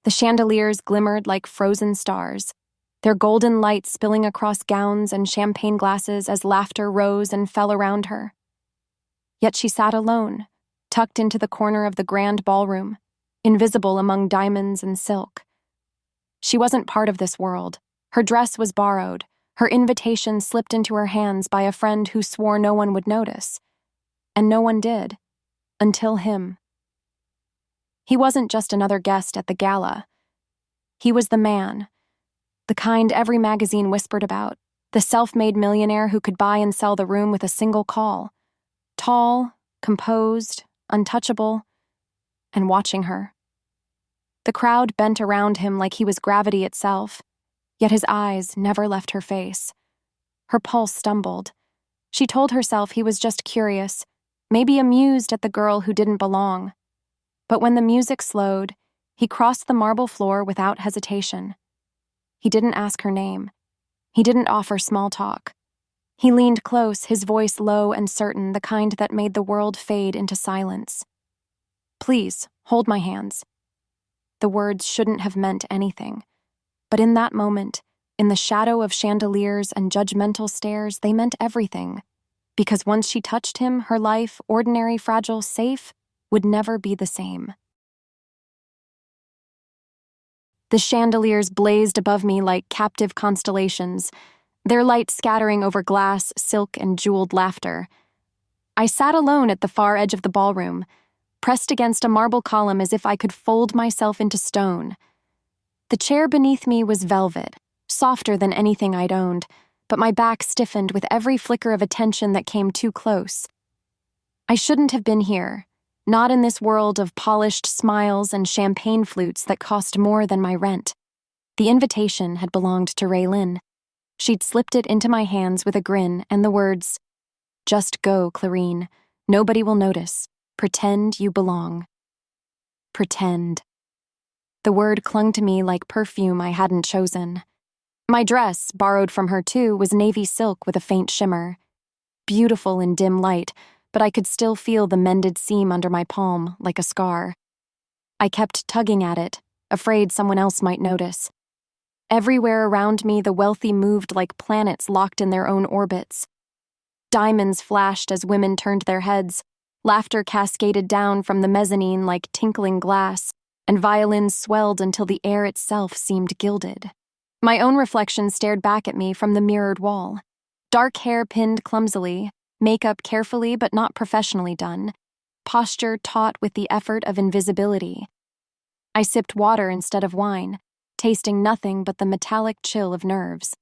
The chandeliers glimmered like frozen stars, their golden light spilling across gowns and champagne glasses as laughter rose and fell around her. Yet she sat alone, tucked into the corner of the grand ballroom, invisible among diamonds and silk. She wasn't part of this world. Her dress was borrowed, her invitation slipped into her hands by a friend who swore no one would notice. And no one did, until him. He wasn't just another guest at the gala. He was the man, the kind every magazine whispered about, the self-made millionaire who could buy and sell the room with a single call. Tall, composed, untouchable, and watching her. The crowd bent around him like he was gravity itself, yet his eyes never left her face. Her pulse stumbled. She told herself he was just curious, maybe amused at the girl who didn't belong. But when the music slowed, he crossed the marble floor without hesitation. He didn't ask her name. He didn't offer small talk. He leaned close, his voice low and certain, the kind that made the world fade into silence. "Please, hold my hands." The words shouldn't have meant anything. But in that moment, in the shadow of chandeliers and judgmental stares, they meant everything. Because once she touched him, her life, ordinary, fragile, safe, would never be the same. The chandeliers blazed above me like captive constellations, their light scattering over glass, silk, and jeweled laughter. I sat alone at the far edge of the ballroom, pressed against a marble column as if I could fold myself into stone. The chair beneath me was velvet, softer than anything I'd owned, but my back stiffened with every flicker of attention that came too close. I shouldn't have been here, not in this world of polished smiles and champagne flutes that cost more than my rent. The invitation had belonged to Raylin. She'd slipped it into my hands with a grin and the words, "Just go, Clarine. Nobody will notice. Pretend you belong." Pretend. The word clung to me like perfume I hadn't chosen. My dress, borrowed from her too, was navy silk with a faint shimmer. Beautiful in dim light, but I could still feel the mended seam under my palm, like a scar. I kept tugging at it, afraid someone else might notice. Everywhere around me, the wealthy moved like planets locked in their own orbits. Diamonds flashed as women turned their heads, laughter cascaded down from the mezzanine like tinkling glass, and violins swelled until the air itself seemed gilded. My own reflection stared back at me from the mirrored wall. Dark hair pinned clumsily, makeup carefully but not professionally done, posture taut with the effort of invisibility. I sipped water instead of wine, tasting nothing but the metallic chill of nerves.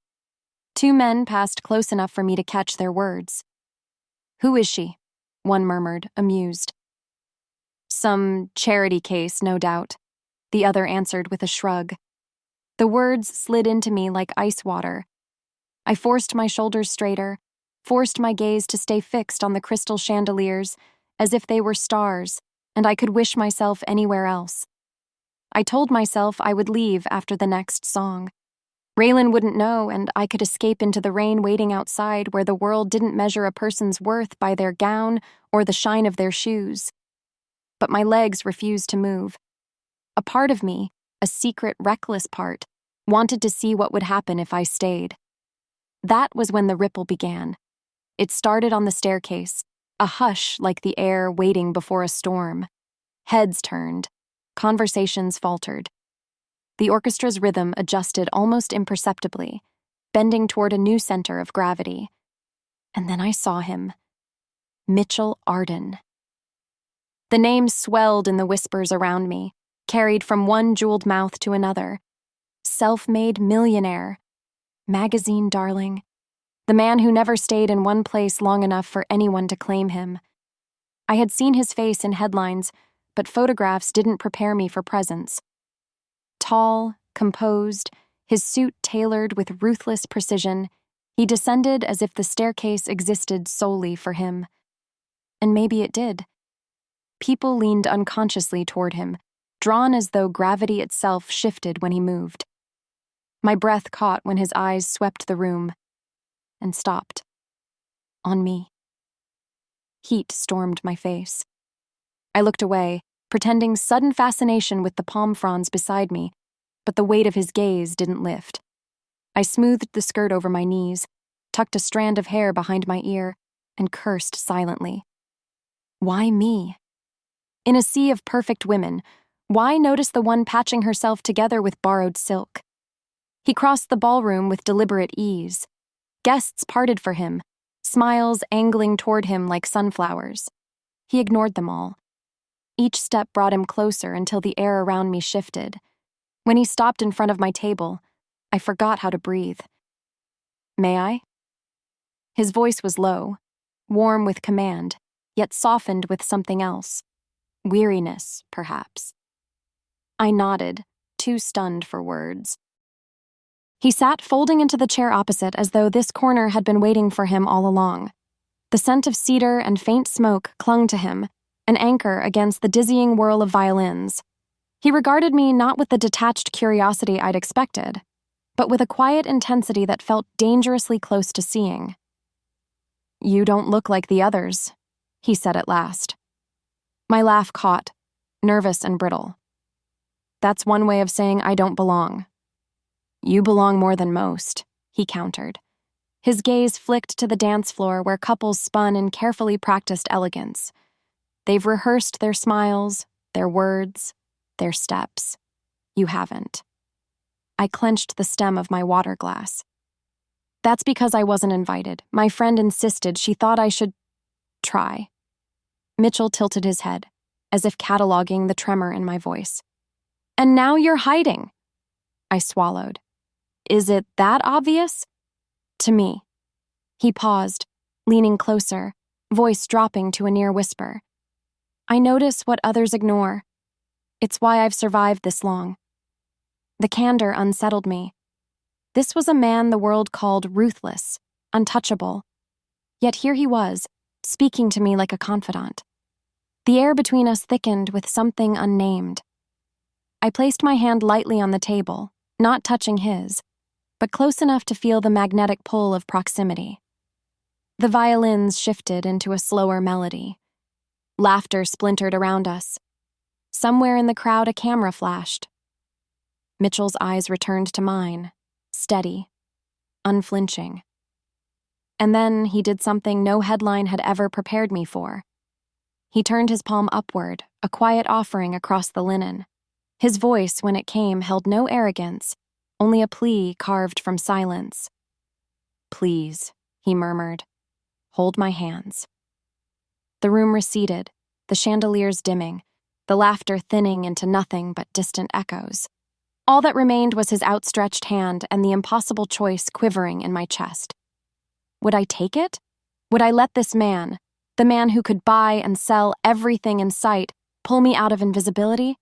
Two men passed close enough for me to catch their words. "Who is she?" one murmured, amused. "Some charity case, no doubt," the other answered with a shrug. The words slid into me like ice water. I forced my shoulders straighter, forced my gaze to stay fixed on the crystal chandeliers, as if they were stars, and I could wish myself anywhere else. I told myself I would leave after the next song. Raylin wouldn't know, and I could escape into the rain waiting outside where the world didn't measure a person's worth by their gown or the shine of their shoes. But my legs refused to move. A part of me, a secret, reckless part, wanted to see what would happen if I stayed. That was when the ripple began. It started on the staircase, a hush like the air waiting before a storm. Heads turned. Conversations faltered. The orchestra's rhythm adjusted almost imperceptibly, bending toward a new center of gravity. And then I saw him. Mitchell Arden. The name swelled in the whispers around me, carried from one jeweled mouth to another. Self-made millionaire. Magazine darling. The man who never stayed in one place long enough for anyone to claim him. I had seen his face in headlines, but photographs didn't prepare me for presence. Tall, composed, his suit tailored with ruthless precision, he descended as if the staircase existed solely for him. And maybe it did. People leaned unconsciously toward him, drawn as though gravity itself shifted when he moved. My breath caught when his eyes swept the room and stopped. On me. Heat stormed my face. I looked away, pretending sudden fascination with the palm fronds beside me, but the weight of his gaze didn't lift. I smoothed the skirt over my knees, tucked a strand of hair behind my ear, and cursed silently. Why me? In a sea of perfect women, why notice the one patching herself together with borrowed silk? He crossed the ballroom with deliberate ease. Guests parted for him, smiles angling toward him like sunflowers. He ignored them all. Each step brought him closer until the air around me shifted. When he stopped in front of my table, I forgot how to breathe. May I? His voice was low, warm with command, yet softened with something else. Weariness, perhaps. I nodded, too stunned for words. He sat folding into the chair opposite as though this corner had been waiting for him all along. The scent of cedar and faint smoke clung to him, an anchor against the dizzying whirl of violins. He regarded me not with the detached curiosity I'd expected, but with a quiet intensity that felt dangerously close to seeing. "You don't look like the others," he said at last. My laugh caught, nervous and brittle. "That's one way of saying I don't belong." "You belong more than most," he countered. His gaze flicked to the dance floor where couples spun in carefully practiced elegance. They've rehearsed their smiles, their words, their steps. You haven't. I clenched the stem of my water glass. "That's because I wasn't invited. My friend insisted. She thought I should try." Mitchell tilted his head, as if cataloging the tremor in my voice. "And now you're hiding." I swallowed. "Is it that obvious?" "To me." He paused, leaning closer, voice dropping to a near whisper. "I notice what others ignore. It's why I've survived this long." The candor unsettled me. This was a man the world called ruthless, untouchable. Yet here he was, speaking to me like a confidant. The air between us thickened with something unnamed. I placed my hand lightly on the table, not touching his, but close enough to feel the magnetic pull of proximity. The violins shifted into a slower melody. Laughter splintered around us. Somewhere in the crowd a camera flashed. Mitchell's eyes returned to mine, steady, unflinching. And then he did something no headline had ever prepared me for. He turned his palm upward, a quiet offering across the linen. His voice, when it came, held no arrogance, only a plea carved from silence. "Please," he murmured, "hold my hands." The room receded, the chandeliers dimming, the laughter thinning into nothing but distant echoes. All that remained was his outstretched hand and the impossible choice quivering in my chest. Would I take it? Would I let this man, the man who could buy and sell everything in sight, pull me out of invisibility?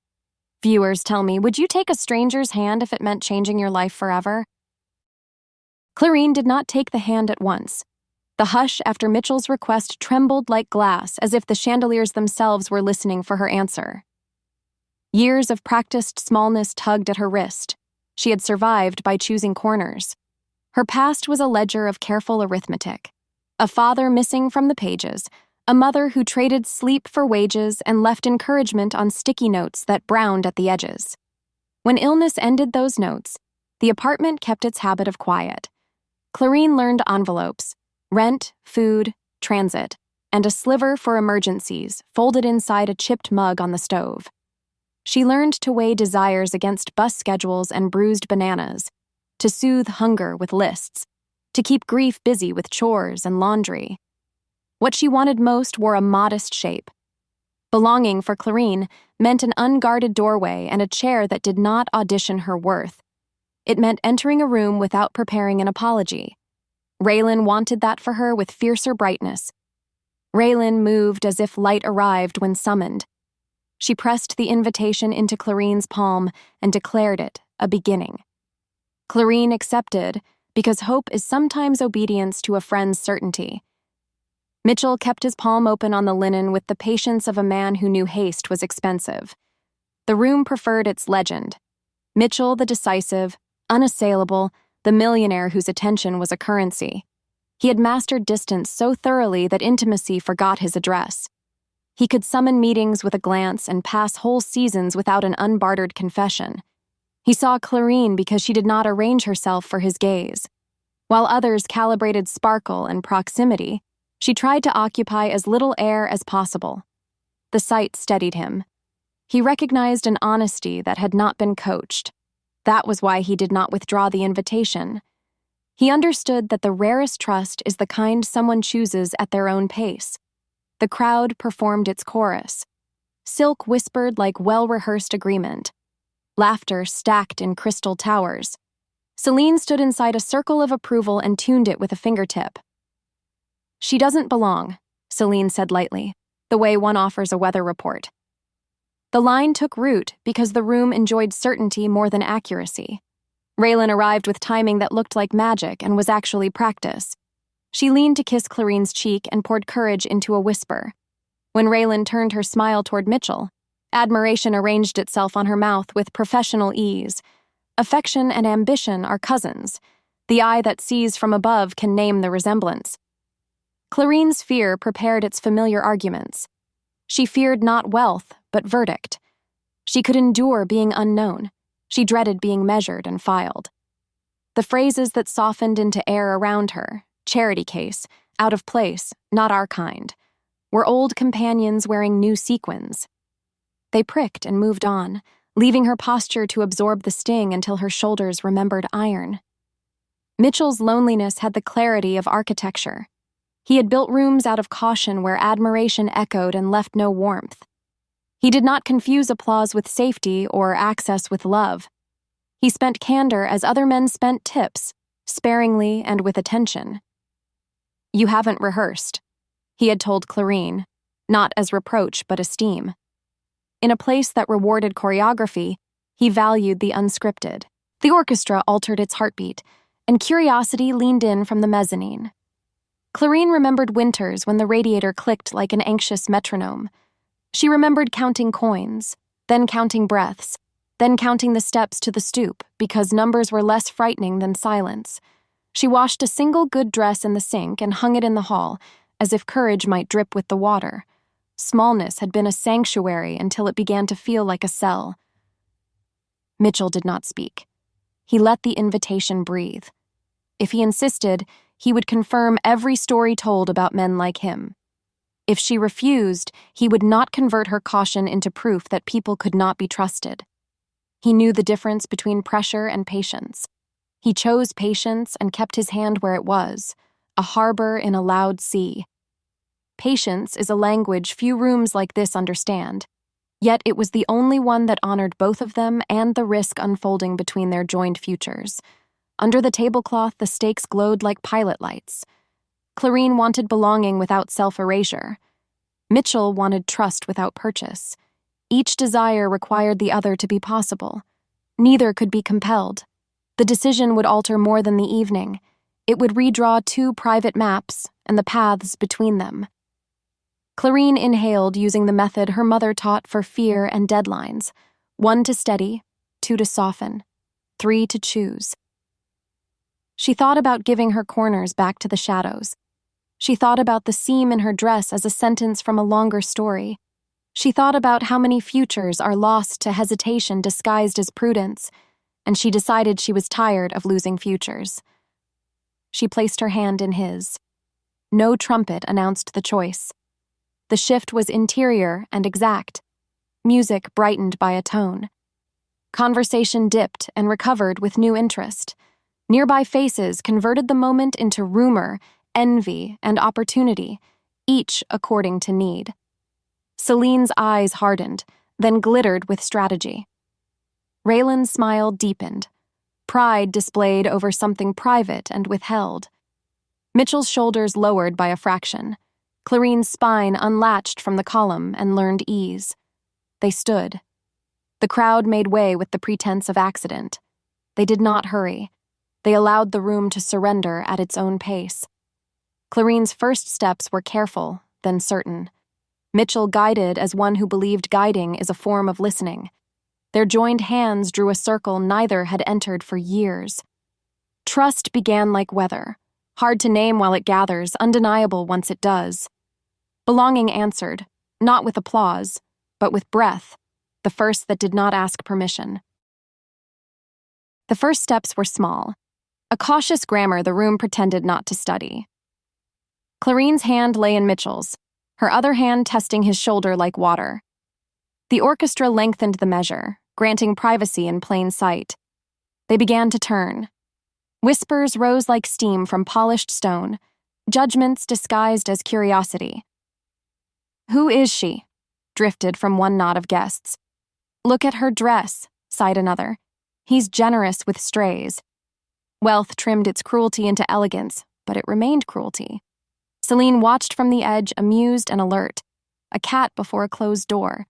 Viewers, tell me, would you take a stranger's hand if it meant changing your life forever? Clarine did not take the hand at once. The hush after Mitchell's request trembled like glass, as if the chandeliers themselves were listening for her answer. Years of practiced smallness tugged at her wrist. She had survived by choosing corners. Her past was a ledger of careful arithmetic. A father missing from the pages, a mother who traded sleep for wages and left encouragement on sticky notes that browned at the edges. When illness ended those notes, the apartment kept its habit of quiet. Clarine learned envelopes, rent, food, transit, and a sliver for emergencies folded inside a chipped mug on the stove. She learned to weigh desires against bus schedules and bruised bananas, to soothe hunger with lists, to keep grief busy with chores and laundry. What she wanted most wore a modest shape. Belonging for Clarine meant an unguarded doorway and a chair that did not audition her worth. It meant entering a room without preparing an apology. Raylan wanted that for her with fiercer brightness. Raylan moved as if light arrived when summoned. She pressed the invitation into Clarine's palm and declared it a beginning. Clarine accepted because hope is sometimes obedience to a friend's certainty. Mitchell kept his palm open on the linen with the patience of a man who knew haste was expensive. The room preferred its legend. Mitchell the decisive, unassailable, the millionaire whose attention was a currency. He had mastered distance so thoroughly that intimacy forgot his address. He could summon meetings with a glance and pass whole seasons without an unbartered confession. He saw Clarine because she did not arrange herself for his gaze. While others calibrated sparkle and proximity, she tried to occupy as little air as possible. The sight steadied him. He recognized an honesty that had not been coached. That was why he did not withdraw the invitation. He understood that the rarest trust is the kind someone chooses at their own pace. The crowd performed its chorus. Silk whispered like well-rehearsed agreement. Laughter stacked in crystal towers. Celine stood inside a circle of approval and tuned it with a fingertip. "She doesn't belong," Celine said lightly, the way one offers a weather report. The line took root because the room enjoyed certainty more than accuracy. Raylan arrived with timing that looked like magic and was actually practice. She leaned to kiss Clarine's cheek and poured courage into a whisper. When Raylan turned her smile toward Mitchell, admiration arranged itself on her mouth with professional ease. Affection and ambition are cousins. The eye that sees from above can name the resemblance. Clarine's fear prepared its familiar arguments. She feared not wealth, but verdict. She could endure being unknown. She dreaded being measured and filed. The phrases that softened into air around her, charity case, out of place, not our kind, were old companions wearing new sequins. They pricked and moved on, leaving her posture to absorb the sting until her shoulders remembered iron. Mitchell's loneliness had the clarity of architecture. He had built rooms out of caution where admiration echoed and left no warmth. He did not confuse applause with safety or access with love. He spent candor as other men spent tips, sparingly and with attention. "You haven't rehearsed," he had told Clarine, not as reproach but esteem. In a place that rewarded choreography, he valued the unscripted. The orchestra altered its heartbeat, and curiosity leaned in from the mezzanine. Clarine remembered winters when the radiator clicked like an anxious metronome. She remembered counting coins, then counting breaths, then counting the steps to the stoop because numbers were less frightening than silence. She washed a single good dress in the sink and hung it in the hall, as if courage might drip with the water. Smallness had been a sanctuary until it began to feel like a cell. Mitchell did not speak. He let the invitation breathe. If he insisted, he would confirm every story told about men like him. If she refused, he would not convert her caution into proof that people could not be trusted. He knew the difference between pressure and patience. He chose patience and kept his hand where it was, a harbor in a loud sea. Patience is a language few rooms like this understand, yet it was the only one that honored both of them and the risk unfolding between their joined futures. Under the tablecloth, the stakes glowed like pilot lights. Clarine wanted belonging without self-erasure. Mitchell wanted trust without purchase. Each desire required the other to be possible. Neither could be compelled. The decision would alter more than the evening. It would redraw two private maps and the paths between them. Clarine inhaled using the method her mother taught for fear and deadlines. 1 to steady, 2 to soften, 3 to choose. She thought about giving her corners back to the shadows. She thought about the seam in her dress as a sentence from a longer story. She thought about how many futures are lost to hesitation disguised as prudence, and she decided she was tired of losing futures. She placed her hand in his. No trumpet announced the choice. The shift was interior and exact. Music brightened by a tone. Conversation dipped and recovered with new interest. Nearby faces converted the moment into rumor, envy, and opportunity, each according to need. Celine's eyes hardened, then glittered with strategy. Raylan's smile deepened. Pride displayed over something private and withheld. Mitchell's shoulders lowered by a fraction. Clarine's spine unlatched from the column and learned ease. They stood. The crowd made way with the pretense of accident. They did not hurry. They allowed the room to surrender at its own pace. Clarine's first steps were careful, then certain. Mitchell guided as one who believed guiding is a form of listening. Their joined hands drew a circle neither had entered for years. Trust began like weather, hard to name while it gathers, undeniable once it does. Belonging answered, not with applause, but with breath, the first that did not ask permission. The first steps were small. A cautious grammar the room pretended not to study. Clarine's hand lay in Mitchell's, her other hand testing his shoulder like water. The orchestra lengthened the measure, granting privacy in plain sight. They began to turn. Whispers rose like steam from polished stone, judgments disguised as curiosity. "Who is she?" drifted from one knot of guests. "Look at her dress," sighed another. "He's generous with strays." Wealth trimmed its cruelty into elegance, but it remained cruelty. Celine watched from the edge, amused and alert, a cat before a closed door.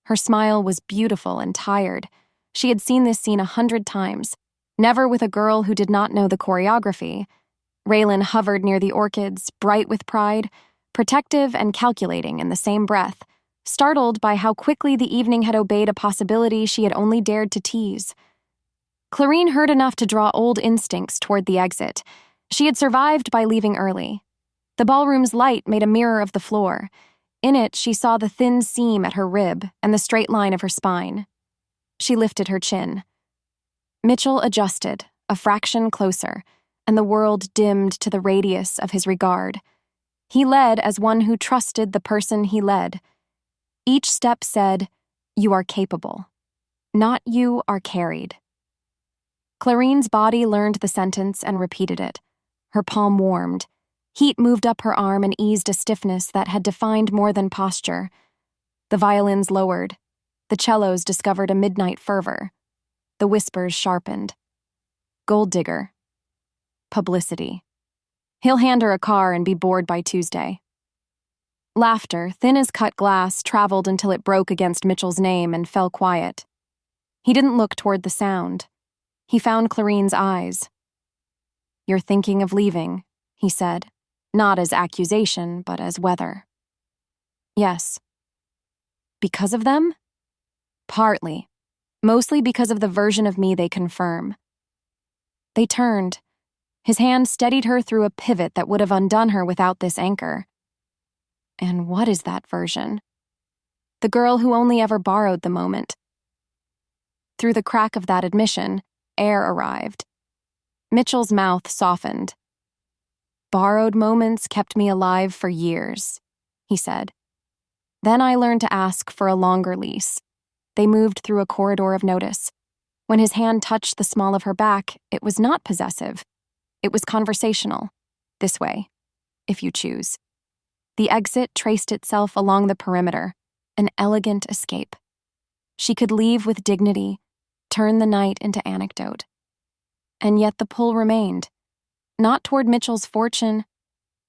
Her smile was beautiful and tired. She had seen this scene 100 times, never with a girl who did not know the choreography. Raylan hovered near the orchids, bright with pride, protective and calculating in the same breath, startled by how quickly the evening had obeyed a possibility she had only dared to tease. Clarine heard enough to draw old instincts toward the exit. She had survived by leaving early. The ballroom's light made a mirror of the floor. In it, she saw the thin seam at her rib and the straight line of her spine. She lifted her chin. Mitchell adjusted, a fraction closer, and the world dimmed to the radius of his regard. He led as one who trusted the person he led. Each step said, "You are capable," not "you are carried." Clarine's body learned the sentence and repeated it. Her palm warmed. Heat moved up her arm and eased a stiffness that had defined more than posture. The violins lowered. The cellos discovered a midnight fervor. The whispers sharpened. Gold digger. Publicity. He'll hand her a car and be bored by Tuesday. Laughter, thin as cut glass, traveled until it broke against Mitchell's name and fell quiet. He didn't look toward the sound. He found Clarine's eyes. "You're thinking of leaving," he said, not as accusation, but as weather. "Yes." "Because of them?" "Partly. Mostly because of the version of me they confirm." They turned. His hand steadied her through a pivot that would have undone her without this anchor. "And what is that version?" "The girl who only ever borrowed the moment." Through the crack of that admission, air arrived. Mitchell's mouth softened. "Borrowed moments kept me alive for years," he said. "Then I learned to ask for a longer lease." They moved through a corridor of notice. When his hand touched the small of her back, it was not possessive. It was conversational. "This way, if you choose." The exit traced itself along the perimeter, an elegant escape. She could leave with dignity, turn the night into anecdote. And yet the pull remained, not toward Mitchell's fortune,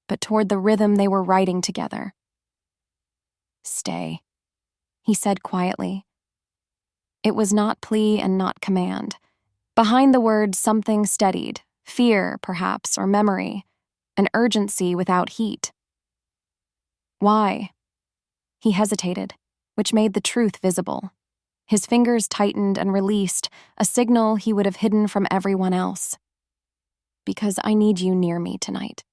but toward the rhythm they were writing together. "Stay," he said quietly. It was not plea and not command. Behind the word, something steadied, fear, perhaps, or memory, an urgency without heat. "Why?" He hesitated, which made the truth visible. His fingers tightened and released, a signal he would have hidden from everyone else. "Because I need you near me tonight."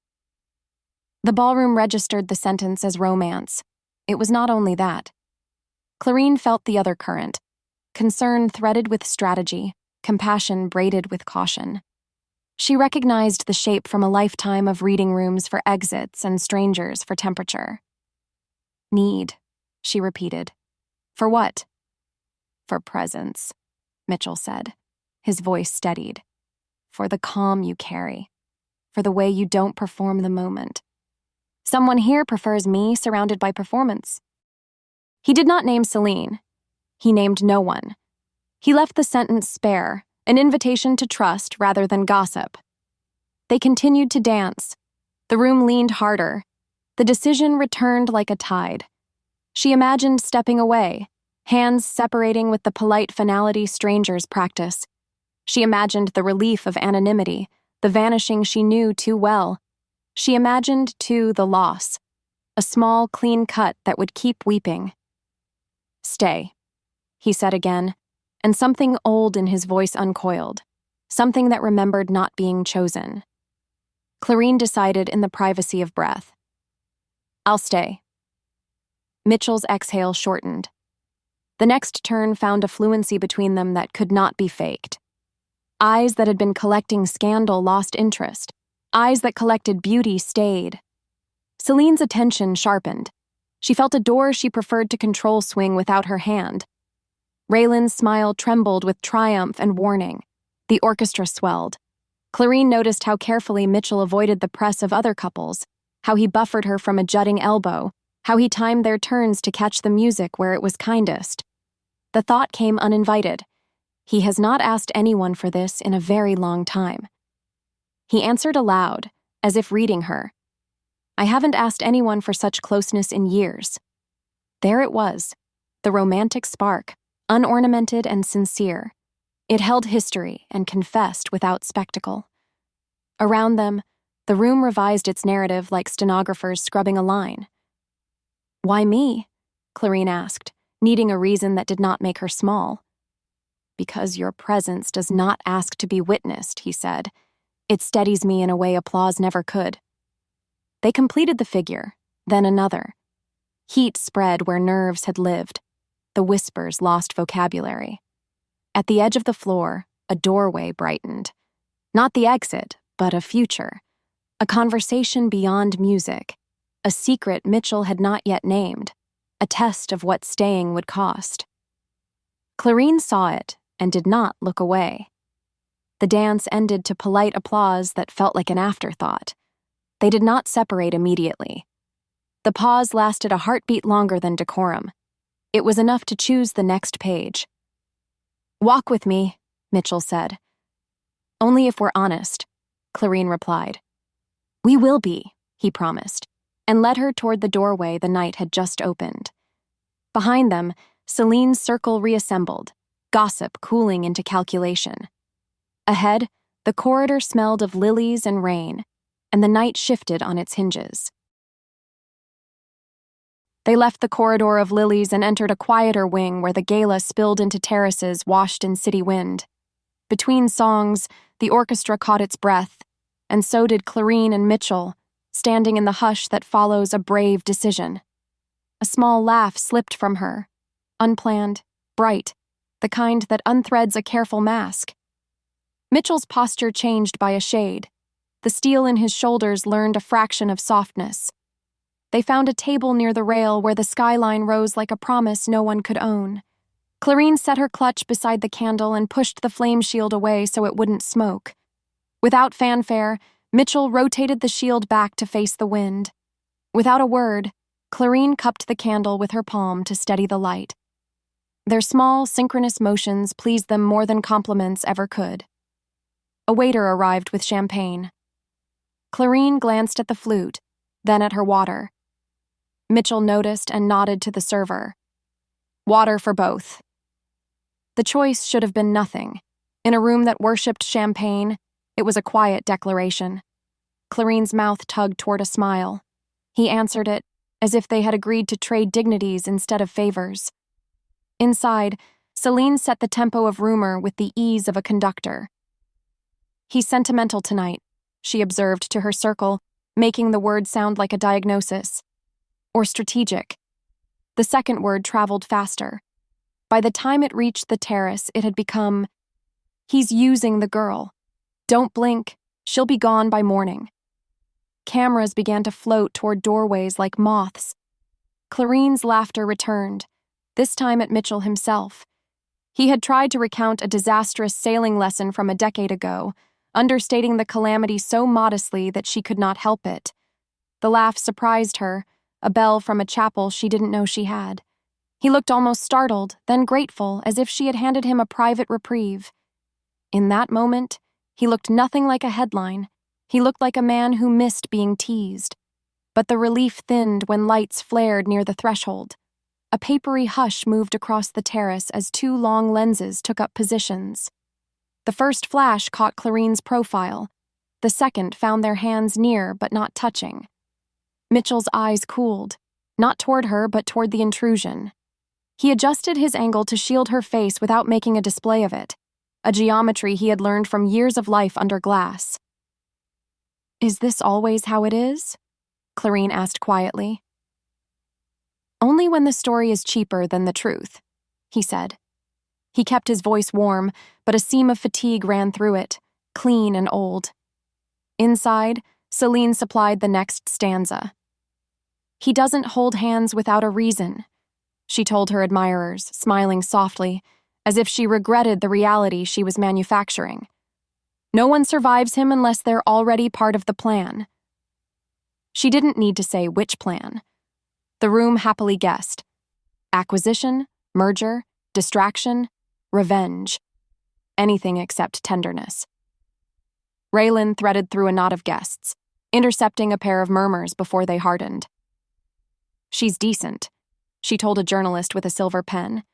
The ballroom registered the sentence as romance. It was not only that. Clarine felt the other current, concern threaded with strategy, compassion braided with caution. She recognized the shape from a lifetime of reading rooms for exits and strangers for temperature. "Need," she repeated. "For what?" "For presence," Mitchell said. His voice steadied. "For the calm you carry. For the way you don't perform the moment. Someone here prefers me surrounded by performance." He did not name Celine. He named no one. He left the sentence spare, an invitation to trust rather than gossip. They continued to dance. The room leaned harder. The decision returned like a tide. She imagined stepping away, hands separating with the polite finality strangers practice. She imagined the relief of anonymity, the vanishing she knew too well. She imagined, too, the loss, a small, clean cut that would keep weeping. "Stay," he said again, and something old in his voice uncoiled, something that remembered not being chosen. Clarine decided in the privacy of breath. "I'll stay." Mitchell's exhale shortened. The next turn found a fluency between them that could not be faked. Eyes that had been collecting scandal lost interest. Eyes that collected beauty stayed. Celine's attention sharpened. She felt a door she preferred to control swing without her hand. Raylan's smile trembled with triumph and warning. The orchestra swelled. Clarine noticed how carefully Mitchell avoided the press of other couples, how he buffered her from a jutting elbow, how he timed their turns to catch the music where it was kindest. The thought came uninvited. He has not asked anyone for this in a very long time. He answered aloud, as if reading her. I haven't asked anyone for such closeness in years. There it was, the romantic spark, unornamented and sincere. It held history and confessed without spectacle. Around them, the room revised its narrative like stenographers scrubbing a line. Why me? Clarine asked, needing a reason that did not make her small. Because your presence does not ask to be witnessed, he said. It steadies me in a way applause never could. They completed the figure, then another. Heat spread where nerves had lived. The whispers lost vocabulary. At the edge of the floor, a doorway brightened. Not the exit, but a future. A conversation beyond music. A secret Mitchell had not yet named. A test of what staying would cost. Clarine saw it and did not look away. The dance ended to polite applause that felt like an afterthought. They did not separate immediately. The pause lasted a heartbeat longer than decorum. It was enough to choose the next page. Walk with me, Mitchell said. Only if we're honest, Clarine replied. We will be, he promised, and led her toward the doorway the night had just opened. Behind them, Celine's circle reassembled, gossip cooling into calculation. Ahead, the corridor smelled of lilies and rain, and the night shifted on its hinges. They left the corridor of lilies and entered a quieter wing where the Gala spilled into terraces washed in city wind. Between songs, the orchestra caught its breath, and so did Clarine and Mitchell, standing in the hush that follows a brave decision. A small laugh slipped from her, unplanned, bright, the kind that unthreads a careful mask. Mitchell's posture changed by a shade. The steel in his shoulders learned a fraction of softness. They found a table near the rail where the skyline rose like a promise no one could own. Clarine set her clutch beside the candle and pushed the flame shield away so it wouldn't smoke. Without fanfare, Mitchell rotated the shield back to face the wind. Without a word, Clarine cupped the candle with her palm to steady the light. Their small, synchronous motions pleased them more than compliments ever could. A waiter arrived with champagne. Clarine glanced at the flute, then at her water. Mitchell noticed and nodded to the server. Water for both. The choice should have been nothing. In a room that worshipped champagne, it was a quiet declaration. Clarine's mouth tugged toward a smile. He answered it, as if they had agreed to trade dignities instead of favors. Inside, Celine set the tempo of rumor with the ease of a conductor. He's sentimental tonight, she observed to her circle, making the word sound like a diagnosis. Or strategic. The second word traveled faster. By the time it reached the terrace, it had become, he's using the girl. Don't blink, she'll be gone by morning. Cameras began to float toward doorways like moths. Clarine's laughter returned, this time at Mitchell himself. He had tried to recount a disastrous sailing lesson from a decade ago, understating the calamity so modestly that she could not help it. The laugh surprised her, a bell from a chapel she didn't know she had. He looked almost startled, then grateful, as if she had handed him a private reprieve. In that moment, he looked nothing like a headline. He looked like a man who missed being teased. But the relief thinned when lights flared near the threshold. A papery hush moved across the terrace as two long lenses took up positions. The first flash caught Clarine's profile. The second found their hands near but not touching. Mitchell's eyes cooled, not toward her but toward the intrusion. He adjusted his angle to shield her face without making a display of it, a geometry he had learned from years of life under glass. Is this always how it is? Clarine asked quietly. Only when the story is cheaper than the truth, he said. He kept his voice warm, but a seam of fatigue ran through it, clean and old. Inside, Celine supplied the next stanza. He doesn't hold hands without a reason, she told her admirers, smiling softly, as if she regretted the reality she was manufacturing. No one survives him unless they're already part of the plan. She didn't need to say which plan. The room happily guessed. Acquisition, merger, distraction, revenge. Anything except tenderness. Raylan threaded through a knot of guests, intercepting a pair of murmurs before they hardened. She's decent, she told a journalist with a silver pen.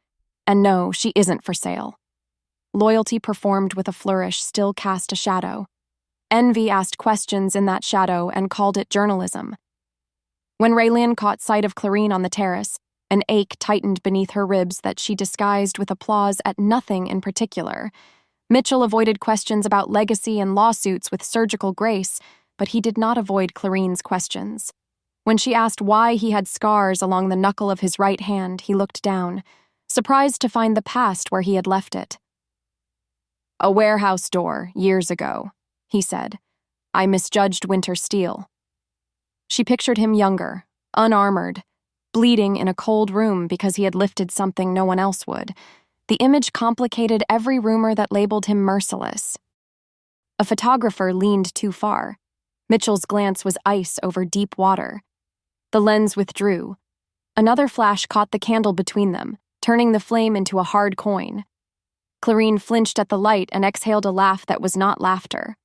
And no, she isn't for sale. Loyalty performed with a flourish still cast a shadow. Envy asked questions in that shadow and called it journalism. When Raylan caught sight of Clarine on the terrace, an ache tightened beneath her ribs that she disguised with applause at nothing in particular. Mitchell avoided questions about legacy and lawsuits with surgical grace, but he did not avoid Clarine's questions. When she asked why he had scars along the knuckle of his right hand, he looked down, surprised to find the past where he had left it. "A warehouse door, years ago," he said. "I misjudged winter steel." She pictured him younger, unarmored, bleeding in a cold room because he had lifted something no one else would. The image complicated every rumor that labeled him merciless. A photographer leaned too far. Mitchell's glance was ice over deep water. The lens withdrew. Another flash caught the candle between them, turning the flame into a hard coin. Clarine flinched at the light and exhaled a laugh that was not laughter.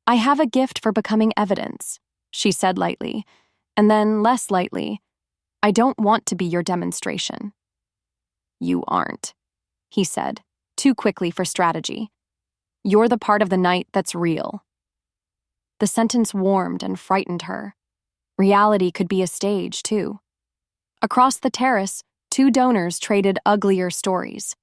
"I have a gift for becoming evidence," she said lightly, and then less lightly, "I don't want to be your demonstration." "You aren't," he said, too quickly for strategy. "You're the part of the night that's real." The sentence warmed and frightened her. Reality could be a stage, too. Across the terrace, two donors traded uglier stories.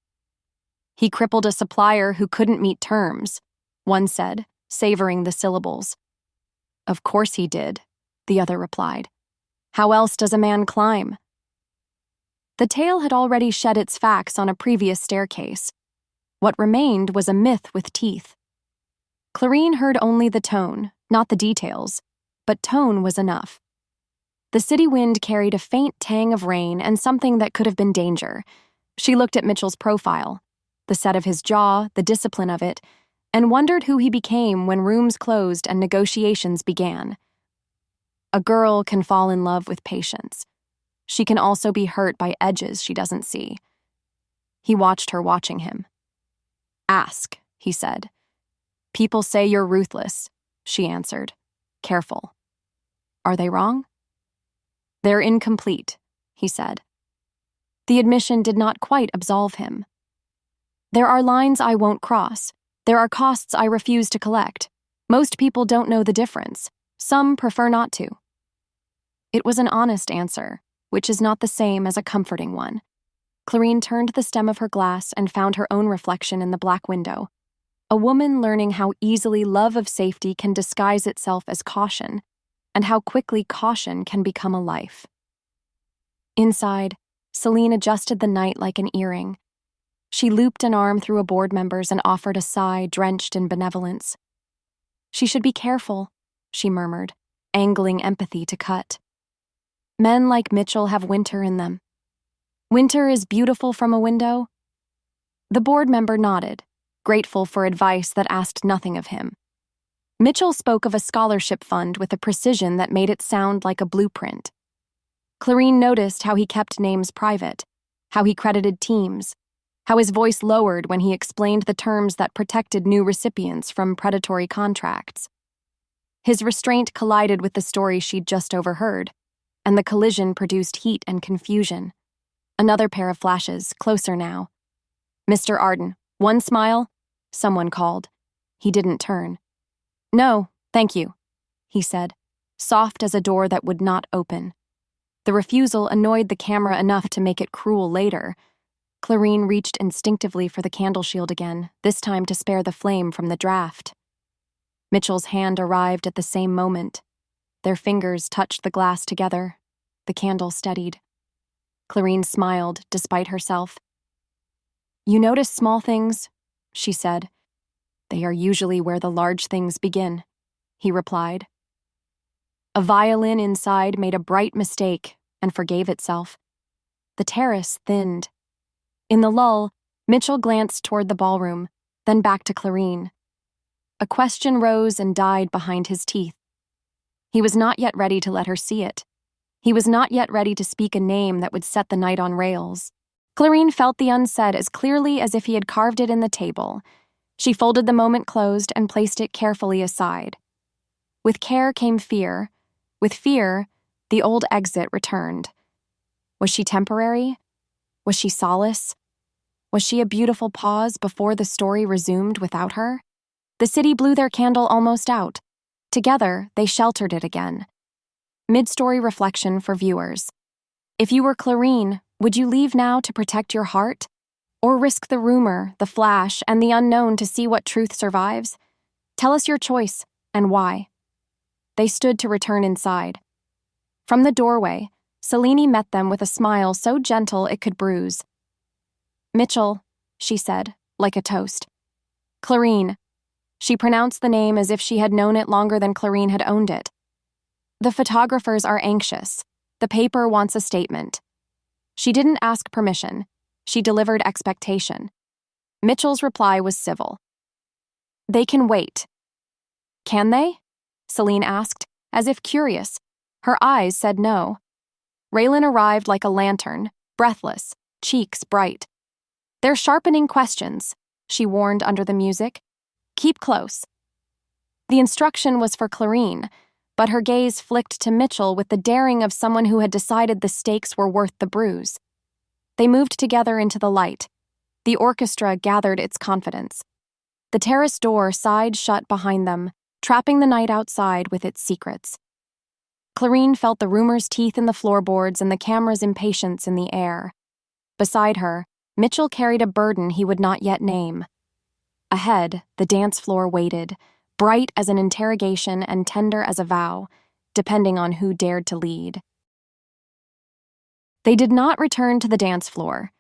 "He crippled a supplier who couldn't meet terms," one said, savoring the syllables. "Of course he did," the other replied. "How else does a man climb?" The tale had already shed its facts on a previous staircase. What remained was a myth with teeth. Clarine heard only the tone, not the details, but tone was enough. The city wind carried a faint tang of rain and something that could have been danger. She looked at Mitchell's profile, the set of his jaw, the discipline of it, and wondered who he became when rooms closed and negotiations began. A girl can fall in love with patience. She can also be hurt by edges she doesn't see. He watched her watching him. "Ask," he said. "People say you're ruthless," she answered. "Careful. Are they wrong?" "They're incomplete," he said. The admission did not quite absolve him. "There are lines I won't cross. There are costs I refuse to collect. Most people don't know the difference. Some prefer not to." It was an honest answer, which is not the same as a comforting one. Clarine turned the stem of her glass and found her own reflection in the black window. A woman learning how easily love of safety can disguise itself as caution, and how quickly caution can become a life. Inside, Celine adjusted the night like an earring. She looped an arm through a board member's and offered a sigh drenched in benevolence. "She should be careful," she murmured, angling empathy to cut. "Men like Mitchell have winter in them. Winter is beautiful from a window." The board member nodded, grateful for advice that asked nothing of him. Mitchell spoke of a scholarship fund with a precision that made it sound like a blueprint. Clarine noticed how he kept names private, how he credited teams, how his voice lowered when he explained the terms that protected new recipients from predatory contracts. His restraint collided with the story she'd just overheard, and the collision produced heat and confusion. Another pair of flashes, closer now. "Mr. Arden, one smile?" someone called. He didn't turn. "No, thank you," he said, soft as a door that would not open. The refusal annoyed the camera enough to make it cruel later. Clarine reached instinctively for the candle shield again, this time to spare the flame from the draft. Mitchell's hand arrived at the same moment. Their fingers touched the glass together. The candle steadied. Clarine smiled, despite herself. You notice small things, she said. They are usually where the large things begin, he replied. A violin inside made a bright mistake and forgave itself. The terrace thinned. In the lull, Mitchell glanced toward the ballroom, then back to Clarine. A question rose and died behind his teeth. He was not yet ready to let her see it. He was not yet ready to speak a name that would set the night on rails. Clarine felt the unsaid as clearly as if he had carved it in the table. She folded the moment closed and placed it carefully aside. With care came fear. With fear, the old exit returned. Was she temporary? Was she solace? Was she a beautiful pause before the story resumed without her? The city blew their candle almost out. Together, they sheltered it again. Mid-story reflection for viewers. If you were Clarine, would you leave now to protect your heart? Or risk the rumor, the flash, and the unknown to see what truth survives? Tell us your choice, and why. They stood to return inside. From the doorway, Selene met them with a smile so gentle it could bruise. Mitchell, she said, like a toast. Clarine. She pronounced the name as if she had known it longer than Clarine had owned it. The photographers are anxious. The paper wants a statement. She didn't ask permission. She delivered expectation. Mitchell's reply was civil. They can wait. Can they? Selene asked, as if curious. Her eyes said no. Raylan arrived like a lantern, breathless, cheeks bright. They're sharpening questions, she warned under the music. Keep close. The instruction was for Clarine, but her gaze flicked to Mitchell with the daring of someone who had decided the stakes were worth the bruise. They moved together into the light. The orchestra gathered its confidence. The terrace door sighed shut behind them, trapping the night outside with its secrets. Clarine felt the rumor's teeth in the floorboards and the camera's impatience in the air. Beside her, Mitchell carried a burden he would not yet name. Ahead, the dance floor waited, bright as an interrogation and tender as a vow, depending on who dared to lead. They did not return to the dance floor.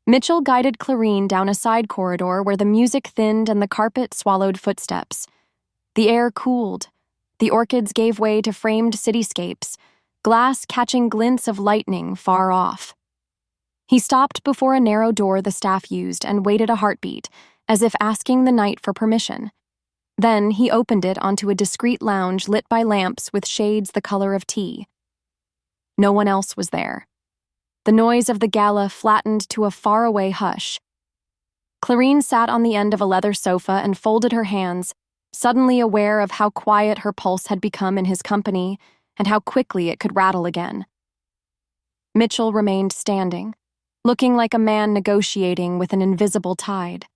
Mitchell guided Clarine down a side corridor where the music thinned and the carpet swallowed footsteps. The air cooled. The orchids gave way to framed cityscapes, glass catching glints of lightning far off. He stopped before a narrow door the staff used and waited a heartbeat, as if asking the night for permission. Then he opened it onto a discreet lounge lit by lamps with shades the color of tea. No one else was there. The noise of the gala flattened to a faraway hush. Clarine sat on the end of a leather sofa and folded her hands, suddenly aware of how quiet her pulse had become in his company and how quickly it could rattle again. Mitchell remained standing, looking like a man negotiating with an invisible tide.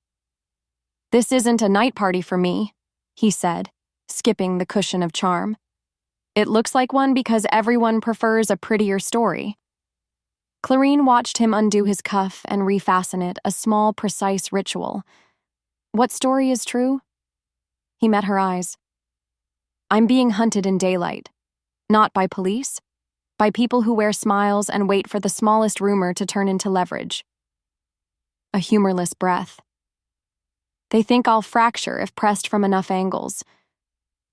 "This isn't a night party for me," he said, skipping the cushion of charm. "It looks like one because everyone prefers a prettier story." Clarine watched him undo his cuff and refasten it, a small, precise ritual. "What story is true?" He met her eyes. "I'm being hunted in daylight. Not by police, by people who wear smiles and wait for the smallest rumor to turn into leverage." A humorless breath. "They think I'll fracture if pressed from enough angles."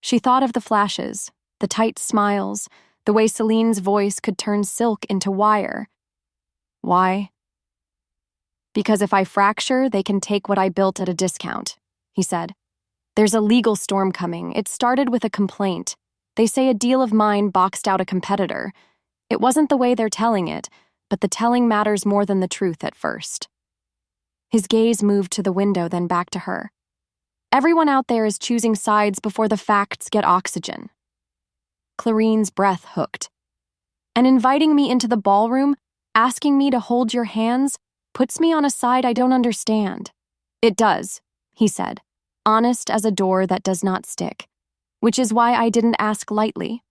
She thought of the flashes, the tight smiles, the way Celine's voice could turn silk into wire. Why? "Because if I fracture, they can take what I built at a discount," he said. "There's a legal storm coming. It started with a complaint. They say a deal of mine boxed out a competitor. It wasn't the way they're telling it, but the telling matters more than the truth at first." His gaze moved to the window, then back to her. "Everyone out there is choosing sides before the facts get oxygen." Clarine's breath hooked. "And inviting me into the ballroom, asking me to hold your hands, puts me on a side I don't understand." "It does," he said, honest as a door that does not stick, "which is why I didn't ask lightly."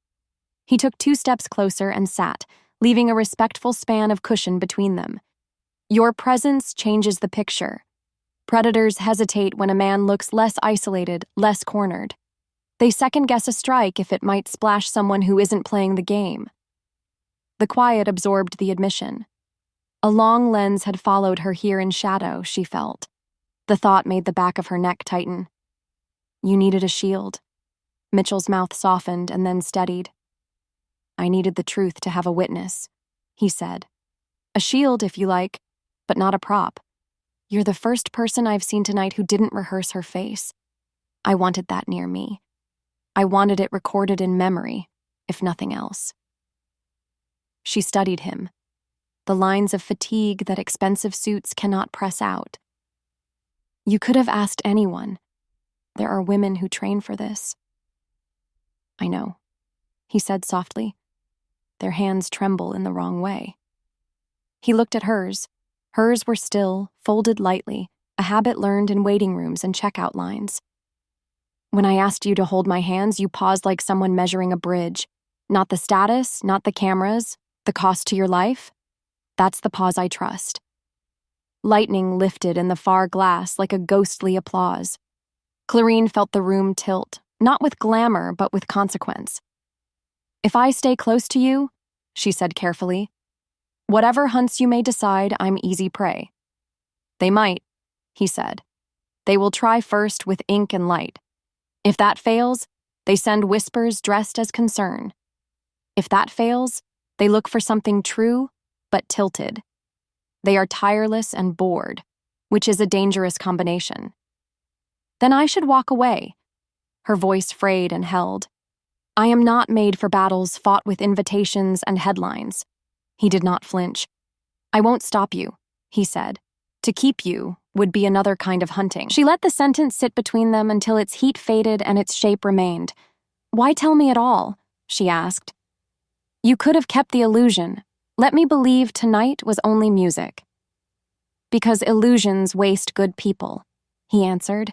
He took 2 steps closer and sat, leaving a respectful span of cushion between them. "Your presence changes the picture. Predators hesitate when a man looks less isolated, less cornered. They second-guess a strike if it might splash someone who isn't playing the game." The quiet absorbed the admission. A long lens had followed her here in shadow, she felt. The thought made the back of her neck tighten. You needed a shield. Mitchell's mouth softened and then steadied. I needed the truth to have a witness, he said. A shield, if you like, but not a prop. You're the first person I've seen tonight who didn't rehearse her face. I wanted that near me. I wanted it recorded in memory, if nothing else. She studied him. The lines of fatigue that expensive suits cannot press out. You could have asked anyone. There are women who train for this. I know, he said softly. Their hands tremble in the wrong way. He looked at hers. Hers were still, folded lightly, a habit learned in waiting rooms and checkout lines. When I asked you to hold my hands, you paused like someone measuring a bridge. Not the status, not the cameras, the cost to your life. That's the pause I trust. Lightning lifted in the far glass like a ghostly applause. Clarine felt the room tilt, not with glamour, but with consequence. If I stay close to you, she said carefully, whatever hunts you may decide, I'm easy prey. They might, he said. They will try first with ink and light. If that fails, they send whispers dressed as concern. If that fails, they look for something true, but tilted. They are tireless and bored, which is a dangerous combination. Then I should walk away. Her voice frayed and held. I am not made for battles fought with invitations and headlines. He did not flinch. I won't stop you, he said. To keep you would be another kind of hunting. She let the sentence sit between them until its heat faded and its shape remained. Why tell me at all? She asked. You could have kept the illusion. Let me believe tonight was only music. Because illusions waste good people, he answered.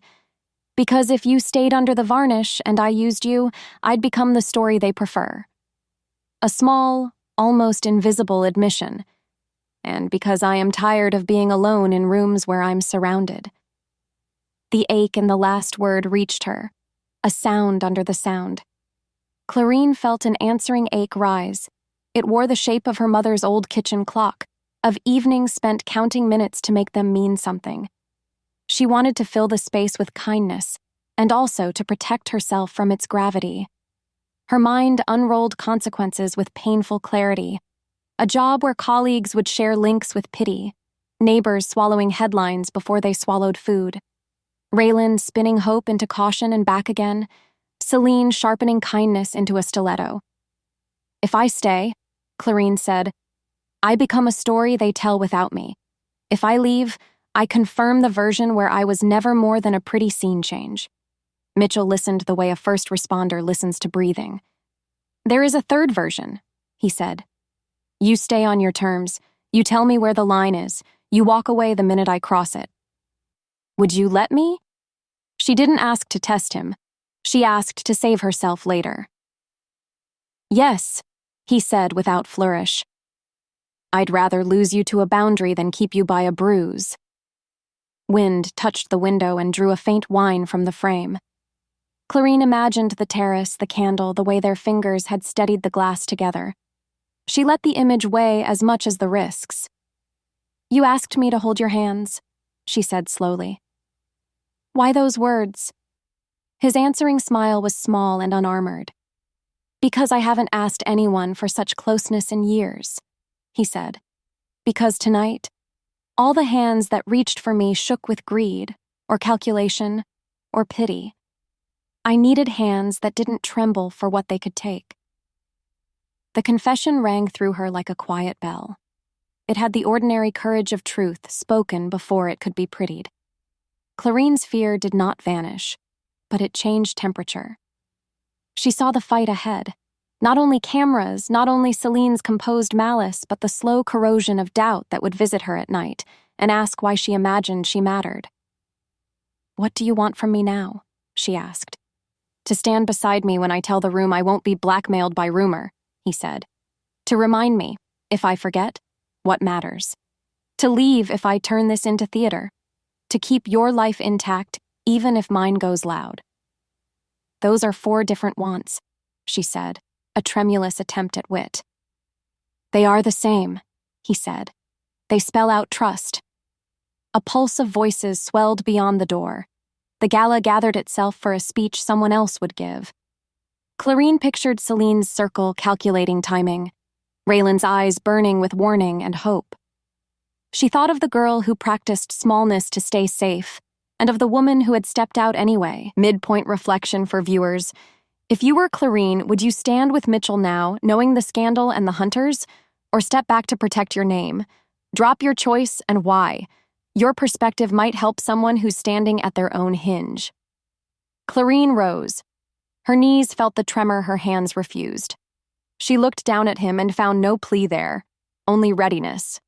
Because if you stayed under the varnish and I used you, I'd become the story they prefer. A small, almost invisible admission. And because I am tired of being alone in rooms where I'm surrounded. The ache in the last word reached her, a sound under the sound. Clarine felt an answering ache rise. It wore the shape of her mother's old kitchen clock, of evenings spent counting minutes to make them mean something. She wanted to fill the space with kindness, and also to protect herself from its gravity. Her mind unrolled consequences with painful clarity. A job where colleagues would share links with pity, neighbors swallowing headlines before they swallowed food, Raylan spinning hope into caution and back again, Celine sharpening kindness into a stiletto. If I stay, Clarine said, I become a story they tell without me. If I leave, I confirm the version where I was never more than a pretty scene change. Mitchell listened the way a first responder listens to breathing. There is a third version, he said. You stay on your terms. You tell me where the line is. You walk away the minute I cross it. Would you let me? She didn't ask to test him. She asked to save herself later. Yes, he said without flourish. I'd rather lose you to a boundary than keep you by a bruise. Wind touched the window and drew a faint whine from the frame. Clarine imagined the terrace, the candle, the way their fingers had steadied the glass together. She let the image weigh as much as the risks. You asked me to hold your hands, she said slowly. Why those words? His answering smile was small and unarmored. Because I haven't asked anyone for such closeness in years, he said. Because tonight, all the hands that reached for me shook with greed, or calculation, or pity. I needed hands that didn't tremble for what they could take. The confession rang through her like a quiet bell. It had the ordinary courage of truth spoken before it could be prettied. Clarine's fear did not vanish, but it changed temperature. She saw the fight ahead. Not only cameras, not only Celine's composed malice, but the slow corrosion of doubt that would visit her at night and ask why she imagined she mattered. What do you want from me now? She asked. To stand beside me when I tell the room I won't be blackmailed by rumor, he said. To remind me, if I forget, what matters. To leave if I turn this into theater. To keep your life intact, even if mine goes loud. Those are 4 different wants, she said, a tremulous attempt at wit. They are the same, he said. They spell out trust. A pulse of voices swelled beyond the door. The gala gathered itself for a speech someone else would give. Clarine pictured Celine's circle calculating timing, Raylan's eyes burning with warning and hope. She thought of the girl who practiced smallness to stay safe, and of the woman who had stepped out anyway. Midpoint reflection for viewers. If you were Clarine, would you stand with Mitchell now, knowing the scandal and the hunters, or step back to protect your name? Drop your choice and why. Your perspective might help someone who's standing at their own hinge. Clarine rose. Her knees felt the tremor her hands refused. She looked down at him and found no plea there, only readiness.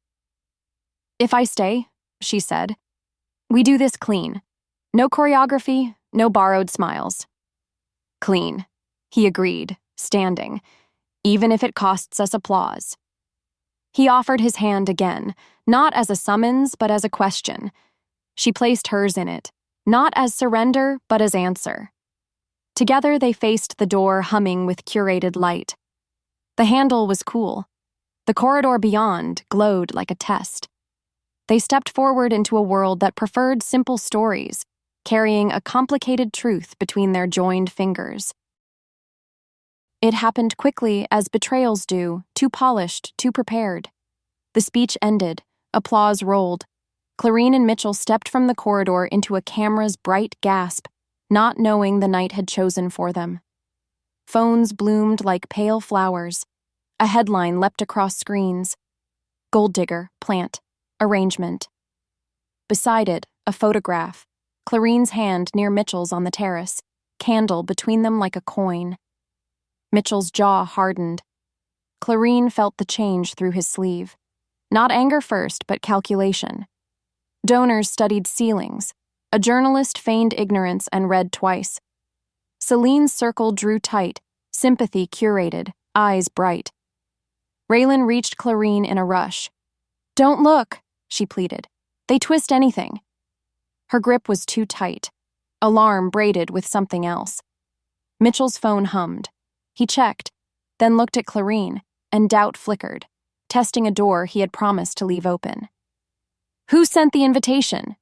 "If I stay," she said, "we do this clean. No choreography, no borrowed smiles." "Clean," he agreed, standing, "even if it costs us applause." He offered his hand again, not as a summons, but as a question. She placed hers in it, not as surrender, but as answer. Together they faced the door, humming with curated light. The handle was cool. The corridor beyond glowed like a test. They stepped forward into a world that preferred simple stories, carrying a complicated truth between their joined fingers. It happened quickly, as betrayals do, too polished, too prepared. The speech ended, applause rolled. Clarine and Mitchell stepped from the corridor into a camera's bright gasp, not knowing the night had chosen for them. Phones bloomed like pale flowers. A headline leapt across screens. Gold digger, plant, arrangement. Beside it, a photograph, Clarine's hand near Mitchell's on the terrace, candle between them like a coin. Mitchell's jaw hardened. Clarine felt the change through his sleeve. Not anger first, but calculation. Donors studied ceilings. A journalist feigned ignorance and read twice. Celine's circle drew tight, sympathy curated, eyes bright. Raylan reached Clarine in a rush. "Don't look," she pleaded. "They twist anything." Her grip was too tight. Alarm braided with something else. Mitchell's phone hummed. He checked, then looked at Clarine, and doubt flickered, testing a door he had promised to leave open. "Who sent the invitation?"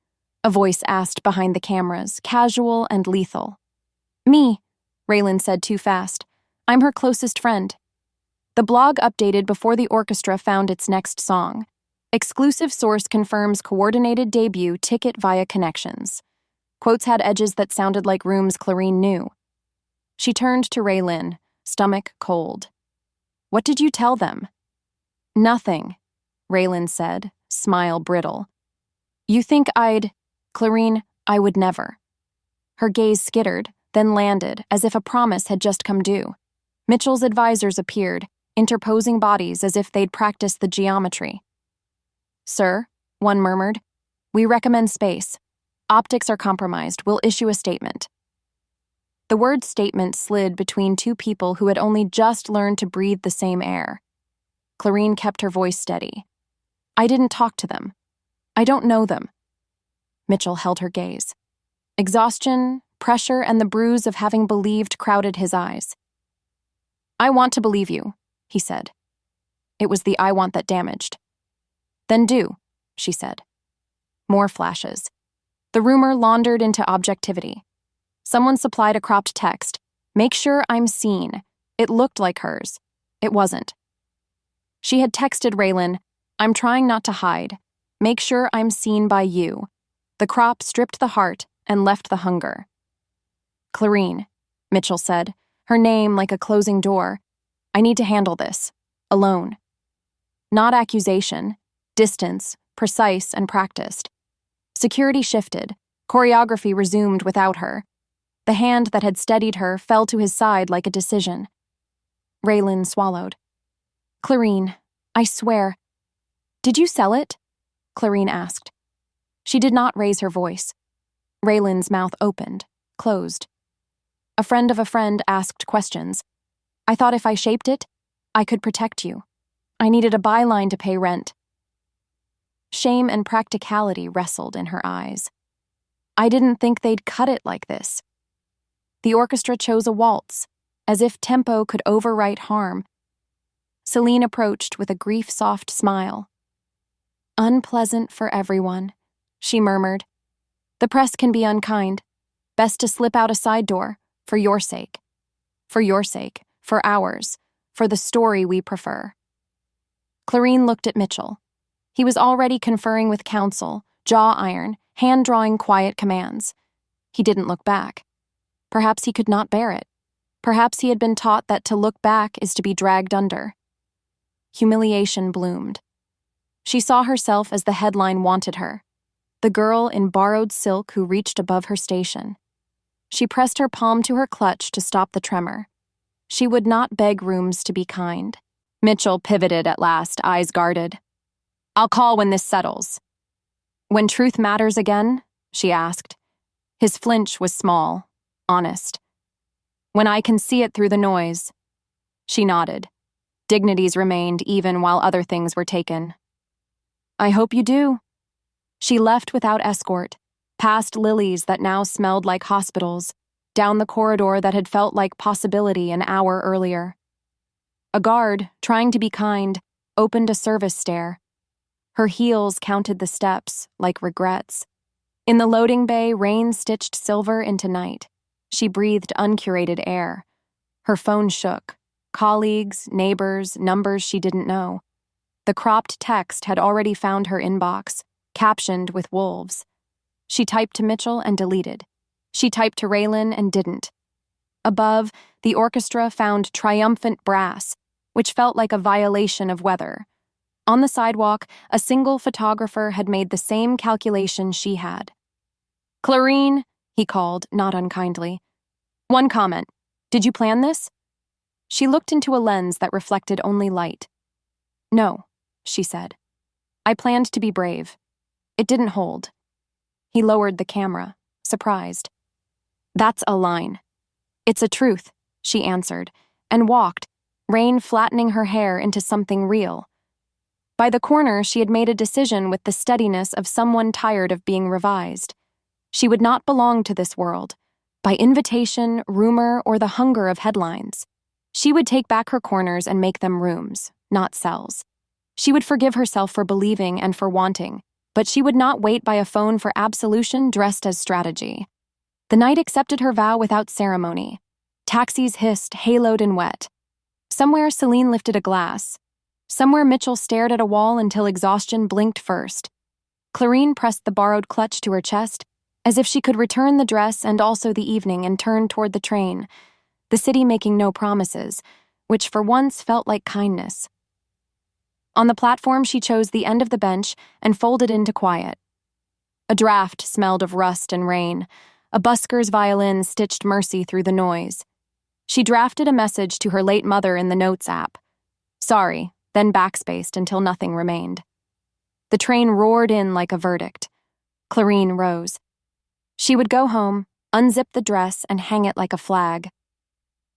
a voice asked behind the cameras, casual and lethal. "Me," Raylan said too fast. "I'm her closest friend." The blog updated before the orchestra found its next song. Exclusive source confirms coordinated debut ticket via connections. Quotes had edges that sounded like rooms Clarine knew. She turned to Raylan, stomach cold. "What did you tell them?" "Nothing," Raylan said, smile brittle. "You think I'd..." "Clarine, I would never." Her gaze skittered, then landed, as if a promise had just come due. Mitchell's advisors appeared, interposing bodies as if they'd practiced the geometry. "Sir," one murmured, "we recommend space. Optics are compromised. We'll issue a statement." The word statement slid between two people who had only just learned to breathe the same air. Clarine kept her voice steady. "I didn't talk to them. I don't know them." Mitchell held her gaze. Exhaustion, pressure, and the bruise of having believed crowded his eyes. "I want to believe you," he said. It was the "I want" that damaged. "Then do," she said. More flashes. The rumor laundered into objectivity. Someone supplied a cropped text. "Make sure I'm seen." It looked like hers. It wasn't. She had texted Raylan, "I'm trying not to hide. Make sure I'm seen by you." The crop stripped the heart and left the hunger. "Clarine," Mitchell said, her name like a closing door. "I need to handle this. Alone." Not accusation. Distance, precise and practiced. Security shifted. Choreography resumed without her. The hand that had steadied her fell to his side like a decision. Raylan swallowed. "Clarine, I swear." "Did you sell it?" Clarine asked. She did not raise her voice. Raylan's mouth opened, closed. A friend of a friend asked questions. "I thought if I shaped it, I could protect you. I needed a byline to pay rent." Shame and practicality wrestled in her eyes. "I didn't think they'd cut it like this." The orchestra chose a waltz, as if tempo could overwrite harm. Celine approached with a grief-soft smile. Unpleasant for everyone, she murmured. The press can be unkind. Best to slip out a side door, for your sake. For your sake, for ours, for the story we prefer. Clarine looked at Mitchell. He was already conferring with counsel, jaw iron, hand-drawing quiet commands. He didn't look back. Perhaps he could not bear it. Perhaps he had been taught that to look back is to be dragged under. Humiliation bloomed. She saw herself as the headline wanted her, the girl in borrowed silk who reached above her station. She pressed her palm to her clutch to stop the tremor. She would not beg rooms to be kind. Mitchell pivoted at last, eyes guarded. I'll call when this settles. When truth matters again? She asked. His flinch was small, honest. When I can see it through the noise. She nodded. Dignities remained even while other things were taken. I hope you do. She left without escort, past lilies that now smelled like hospitals, down the corridor that had felt like possibility an hour earlier. A guard, trying to be kind, opened a service stair. Her heels counted the steps, like regrets. In the loading bay, rain stitched silver into night. She breathed uncurated air. Her phone shook. Colleagues, neighbors, numbers she didn't know. The cropped text had already found her inbox, captioned with wolves. She typed to Mitchell and deleted. She typed to Raylan and didn't. Above, the orchestra found triumphant brass, which felt like a violation of weather. On the sidewalk, a single photographer had made the same calculation she had. Clarine, he called, not unkindly. One comment. Did you plan this? She looked into a lens that reflected only light. No, she said. I planned to be brave. It didn't hold. He lowered the camera, surprised. That's a line. It's a truth, she answered, and walked, rain flattening her hair into something real. By the corner, she had made a decision with the steadiness of someone tired of being revised. She would not belong to this world, by invitation, rumor, or the hunger of headlines. She would take back her corners and make them rooms, not cells. She would forgive herself for believing and for wanting, but she would not wait by a phone for absolution dressed as strategy. The night accepted her vow without ceremony. Taxis hissed, haloed and wet. Somewhere Celine lifted a glass. Somewhere Mitchell stared at a wall until exhaustion blinked first. Clarine pressed the borrowed clutch to her chest, as if she could return the dress and also the evening and turn toward the train, the city making no promises, which for once felt like kindness. On the platform, she chose the end of the bench and folded into quiet. A draft smelled of rust and rain. A busker's violin stitched mercy through the noise. She drafted a message to her late mother in the Notes app. Sorry, then backspaced until nothing remained. The train roared in like a verdict. Clarine rose. She would go home, unzip the dress, and hang it like a flag.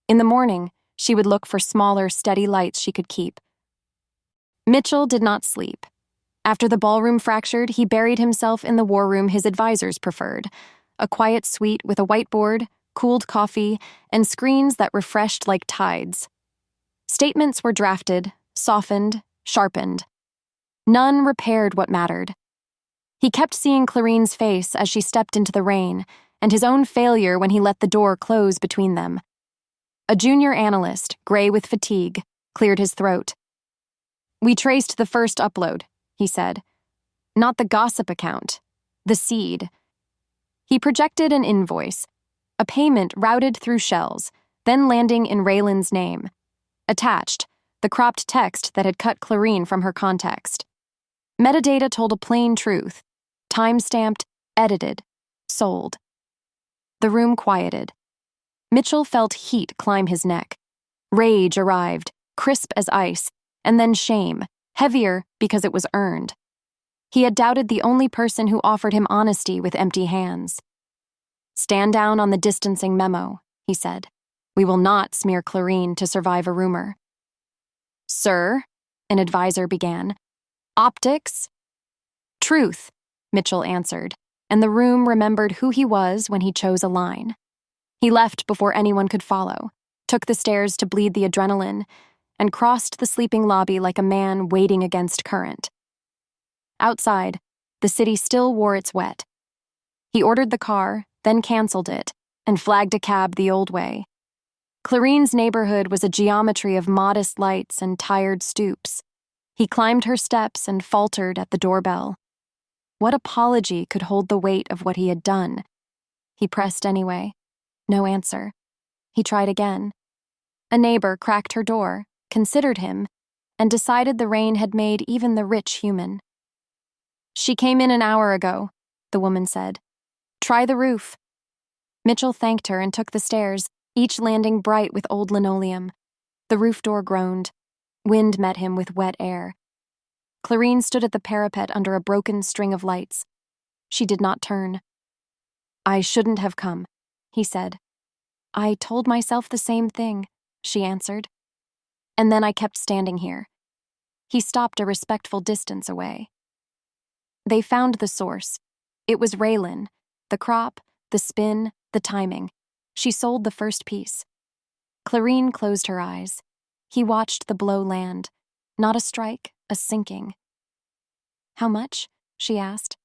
In the morning, she would look for smaller, steady lights she could keep. Mitchell did not sleep. After the ballroom fractured, he buried himself in the war room his advisors preferred, a quiet suite with a whiteboard, cooled coffee, and screens that refreshed like tides. Statements were drafted, softened, sharpened. None repaired what mattered. He kept seeing Clarine's face as she stepped into the rain, and his own failure when he let the door close between them. A junior analyst, gray with fatigue, cleared his throat. We traced the first upload, he said. Not the gossip account, the seed. He projected an invoice, a payment routed through shells, then landing in Raylan's name. Attached, the cropped text that had cut Clarine from her context. Metadata told a plain truth. Time-stamped, edited, sold. The room quieted. Mitchell felt heat climb his neck. Rage arrived, crisp as ice, and then shame, heavier because it was earned. He had doubted the only person who offered him honesty with empty hands. Stand down on the distancing memo, he said. We will not smear Clarine to survive a rumor. Sir, an advisor began. Optics? Truth, Mitchell answered, and the room remembered who he was when he chose a line. He left before anyone could follow, took the stairs to bleed the adrenaline, and crossed the sleeping lobby like a man wading against current. Outside, the city still wore its wet. He ordered the car, then canceled it, and flagged a cab the old way. Clarine's neighborhood was a geometry of modest lights and tired stoops. He climbed her steps and faltered at the doorbell. What apology could hold the weight of what he had done? He pressed anyway. No answer. He tried again. A neighbor cracked her door, considered him, and decided the rain had made even the rich human. "She came in an hour ago," the woman said. "Try the roof." Mitchell thanked her and took the stairs, each landing bright with old linoleum. The roof door groaned. Wind met him with wet air. Clarine stood at the parapet under a broken string of lights. She did not turn. "I shouldn't have come," he said. "I told myself the same thing," she answered. "And then I kept standing here." He stopped a respectful distance away. They found the source. It was Raylan. The crop, the spin, the timing. She sold the first piece. Clarine closed her eyes. He watched the blow land. Not a strike, a sinking. "How much?" she asked.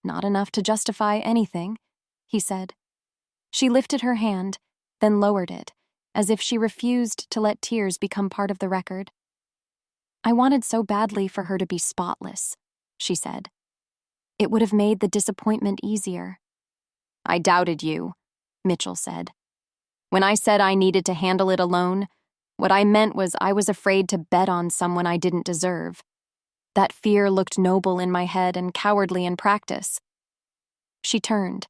"Not enough to justify anything," he said. She lifted her hand, then lowered it, as if she refused to let tears become part of the record. "I wanted so badly for her to be spotless," she said. "It would have made the disappointment easier." "I doubted you," Mitchell said. "When I said I needed to handle it alone, what I meant was I was afraid to bet on someone I didn't deserve. That fear looked noble in my head and cowardly in practice." She turned.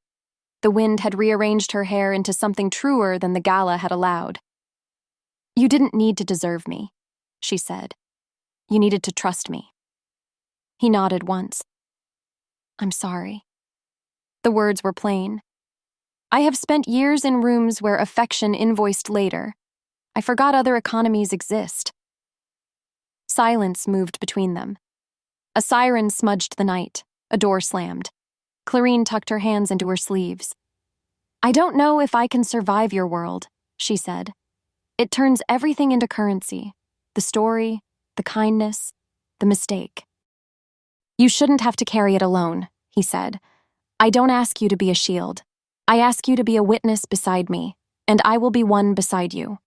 The wind had rearranged her hair into something truer than the Gala had allowed. "You didn't need to deserve me," she said. "You needed to trust me." He nodded once. "I'm sorry." The words were plain. "I have spent years in rooms where affection invoiced later. I forgot other economies exist." Silence moved between them. A siren smudged the night. A door slammed. Clarine tucked her hands into her sleeves. "I don't know if I can survive your world," she said. "It turns everything into currency. The story, the kindness, the mistake." "You shouldn't have to carry it alone," he said. "I don't ask you to be a shield. I ask you to be a witness beside me, and I will be one beside you."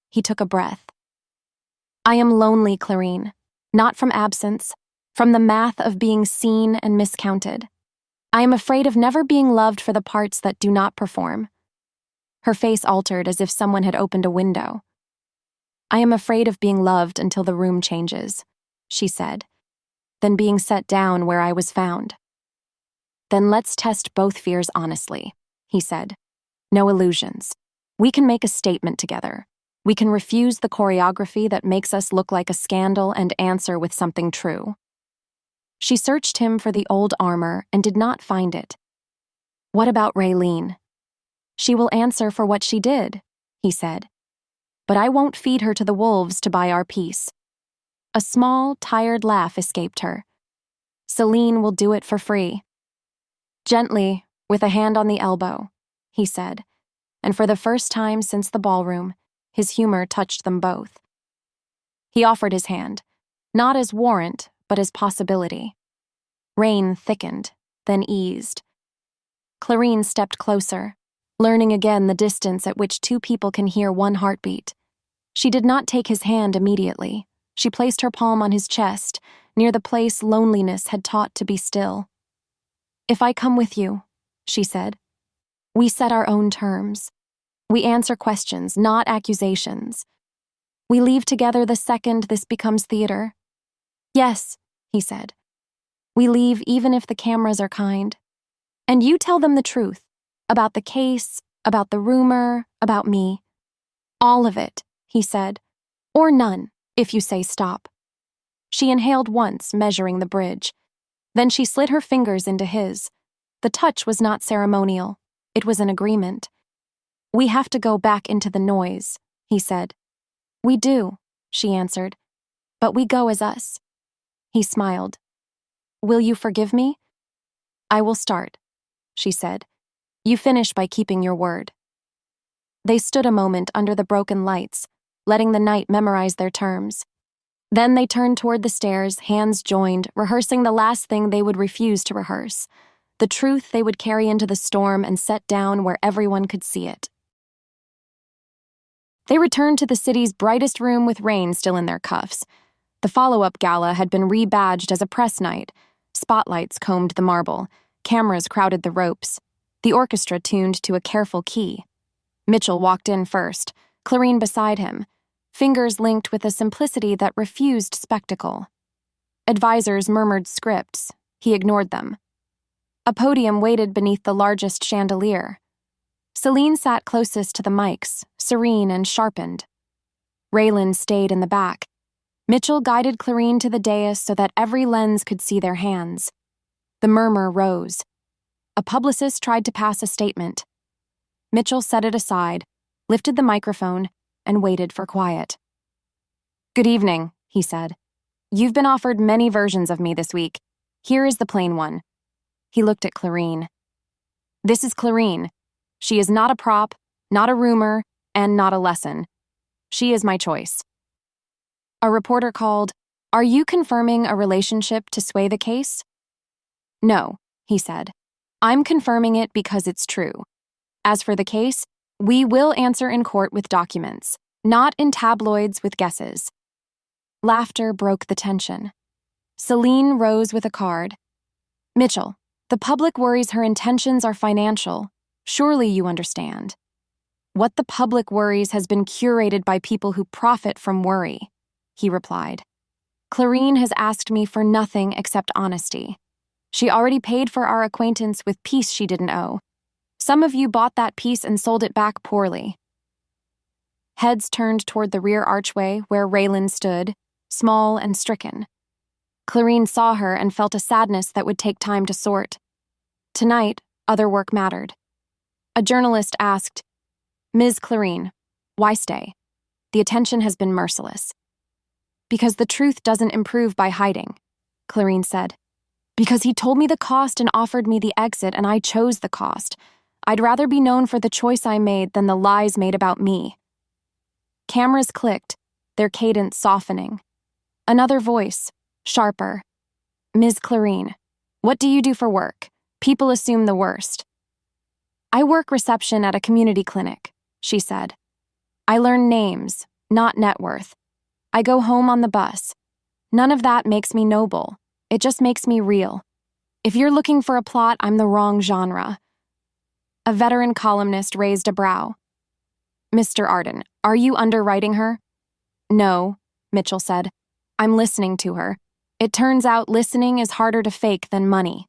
He took a breath. "I am lonely, Clarine, not from absence, from the math of being seen and miscounted. I am afraid of never being loved for the parts that do not perform." Her face altered as if someone had opened a window. "I am afraid of being loved until the room changes," she said, "then being set down where I was found." "Then let's test both fears honestly," he said. "No illusions. We can make a statement together. We can refuse the choreography that makes us look like a scandal and answer with something true." She searched him for the old armor and did not find it. "What about Raylene?" "She will answer for what she did," he said. "But I won't feed her to the wolves to buy our peace." A small, tired laugh escaped her. "Celine will do it for free." "Gently, with a hand on the elbow," he said, and for the first time since the ballroom, his humor touched them both. He offered his hand, not as warrant, but as possibility. Rain thickened, then eased. Clarine stepped closer, learning again the distance at which two people can hear one heartbeat. She did not take his hand immediately. She placed her palm on his chest, near the place loneliness had taught to be still. "If I come with you," she said, "we set our own terms. We answer questions, not accusations. We leave together the second this becomes theater." "Yes," he said. "We leave even if the cameras are kind. And you tell them the truth, about the case, about the rumor, about me. All of it," he said, "or none, if you say stop." She inhaled once, measuring the bridge. Then she slid her fingers into his. The touch was not ceremonial. It was an agreement. "We have to go back into the noise," he said. "We do," she answered. "But we go as us." He smiled. "Will you forgive me?" "I will start," she said. "You finish by keeping your word." They stood a moment under the broken lights, letting the night memorize their terms. Then they turned toward the stairs, hands joined, rehearsing the last thing they would refuse to rehearse, the truth they would carry into the storm and set down where everyone could see it. They returned to the city's brightest room with rain still in their cuffs. The follow-up gala had been rebadged as a press night. Spotlights combed the marble. Cameras crowded the ropes. The orchestra tuned to a careful key. Mitchell walked in first, Clarine beside him, fingers linked with a simplicity that refused spectacle. Advisors murmured scripts. He ignored them. A podium waited beneath the largest chandelier. Celine sat closest to the mics, serene and sharpened. Raylan stayed in the back. Mitchell guided Clarine to the dais so that every lens could see their hands. The murmur rose. A publicist tried to pass a statement. Mitchell set it aside, lifted the microphone, and waited for quiet. "Good evening," he said. "You've been offered many versions of me this week. Here is the plain one." He looked at Clarine. "This is Clarine. She is not a prop, not a rumor, and not a lesson. She is my choice." A reporter called, "Are you confirming a relationship to sway the case?" "No," he said. "I'm confirming it because it's true. As for the case, we will answer in court with documents, not in tabloids with guesses." Laughter broke the tension. Celine rose with a card. "Mitchell, the public worries her intentions are financial. Surely you understand. What the public worries has been curated by people who profit from worry," he replied. "Clarine has asked me for nothing except honesty. She already paid for our acquaintance with peace she didn't owe. Some of you bought that peace and sold it back poorly." Heads turned toward the rear archway where Raylan stood, small and stricken. Clarine saw her and felt a sadness that would take time to sort. Tonight, other work mattered. A journalist asked, "Ms. Clarine, why stay? The attention has been merciless." "Because the truth doesn't improve by hiding," Clarine said. "Because he told me the cost and offered me the exit, and I chose the cost. I'd rather be known for the choice I made than the lies made about me." Cameras clicked, their cadence softening. Another voice, sharper. "Ms. Clarine, what do you do for work? People assume the worst." "I work reception at a community clinic," she said. "I learn names, not net worth. I go home on the bus. None of that makes me noble. It just makes me real. If you're looking for a plot, I'm the wrong genre." A veteran columnist raised a brow. "Mr. Arden, are you underwriting her?" "No," Mitchell said. "I'm listening to her. It turns out listening is harder to fake than money."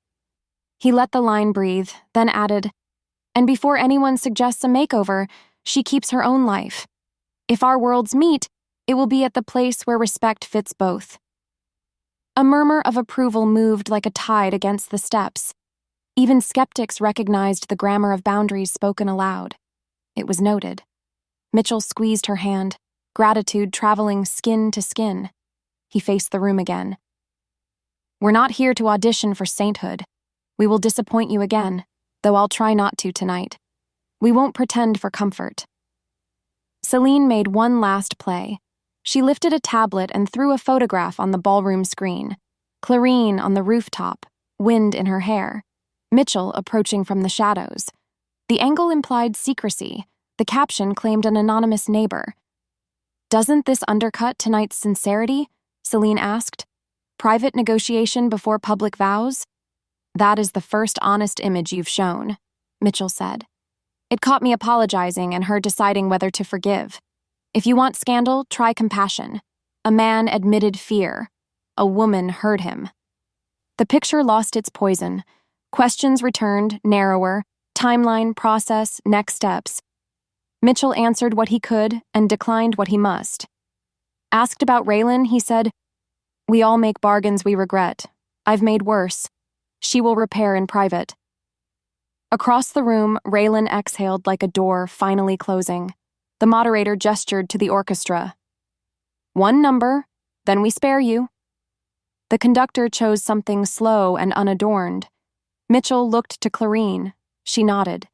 He let the line breathe, then added, "And before anyone suggests a makeover, she keeps her own life. If our worlds meet, it will be at the place where respect fits both." A murmur of approval moved like a tide against the steps. Even skeptics recognized the grammar of boundaries spoken aloud. It was noted. Mitchell squeezed her hand, gratitude traveling skin to skin. He faced the room again. "We're not here to audition for sainthood. We will disappoint you again, though I'll try not to tonight. We won't pretend for comfort." Celine made one last play. She lifted a tablet and threw a photograph on the ballroom screen. Clarine on the rooftop, wind in her hair. Mitchell approaching from the shadows. The angle implied secrecy. The caption claimed an anonymous neighbor. "Doesn't this undercut tonight's sincerity?" Celine asked. "Private negotiation before public vows?" "That is the first honest image you've shown," Mitchell said. "It caught me apologizing and her deciding whether to forgive. If you want scandal, try compassion. A man admitted fear. A woman heard him." The picture lost its poison. Questions returned, narrower, timeline, process, next steps. Mitchell answered what he could and declined what he must. Asked about Raylan, he said, "We all make bargains we regret. I've made worse. She will repair in private." Across the room, Raylan exhaled like a door finally closing. The moderator gestured to the orchestra. "One number, then we spare you." The conductor chose something slow and unadorned. Mitchell looked to Clarine. She nodded.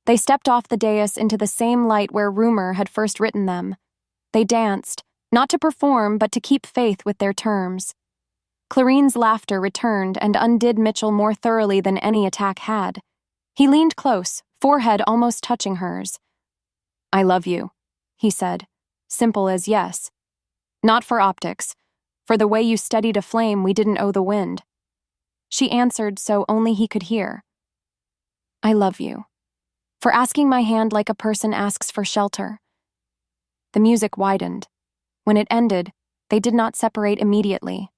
They stepped off the dais into the same light where rumor had first written them. They danced, Not to perform, but to keep faith with their terms. Clarine's laughter returned and undid Mitchell more thoroughly than any attack had. He leaned close, forehead almost touching hers. "I love you," he said, simple as yes. "Not for optics. For the way you steadied a flame we didn't owe the wind." She answered so only he could hear. "I love you. For asking my hand like a person asks for shelter." The music widened. When it ended, they did not separate immediately.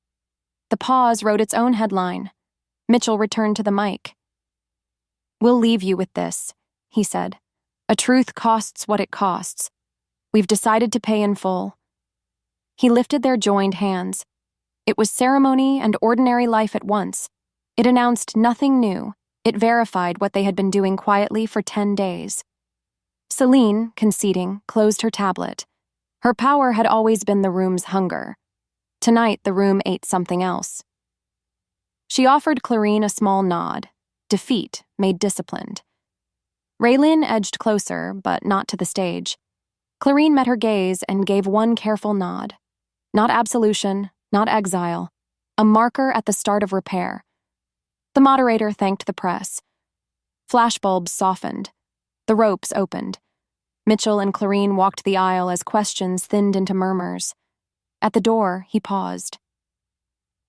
The pause wrote its own headline. Mitchell returned to the mic. "We'll leave you with this," he said. "A truth costs what it costs. We've decided to pay in full." He lifted their joined hands. It was ceremony and ordinary life at once. It announced nothing new. It verified what they had been doing quietly for 10 days. Celine, conceding, closed her tablet. Her power had always been the room's hunger. Tonight, the room ate something else. She offered Clarine a small nod. Defeat made disciplined. Raylin edged closer, but not to the stage. Clarine met her gaze and gave one careful nod. Not absolution, not exile. A marker at the start of repair. The moderator thanked the press. Flashbulbs softened. The ropes opened. Mitchell and Clarine walked the aisle as questions thinned into murmurs. At the door, he paused.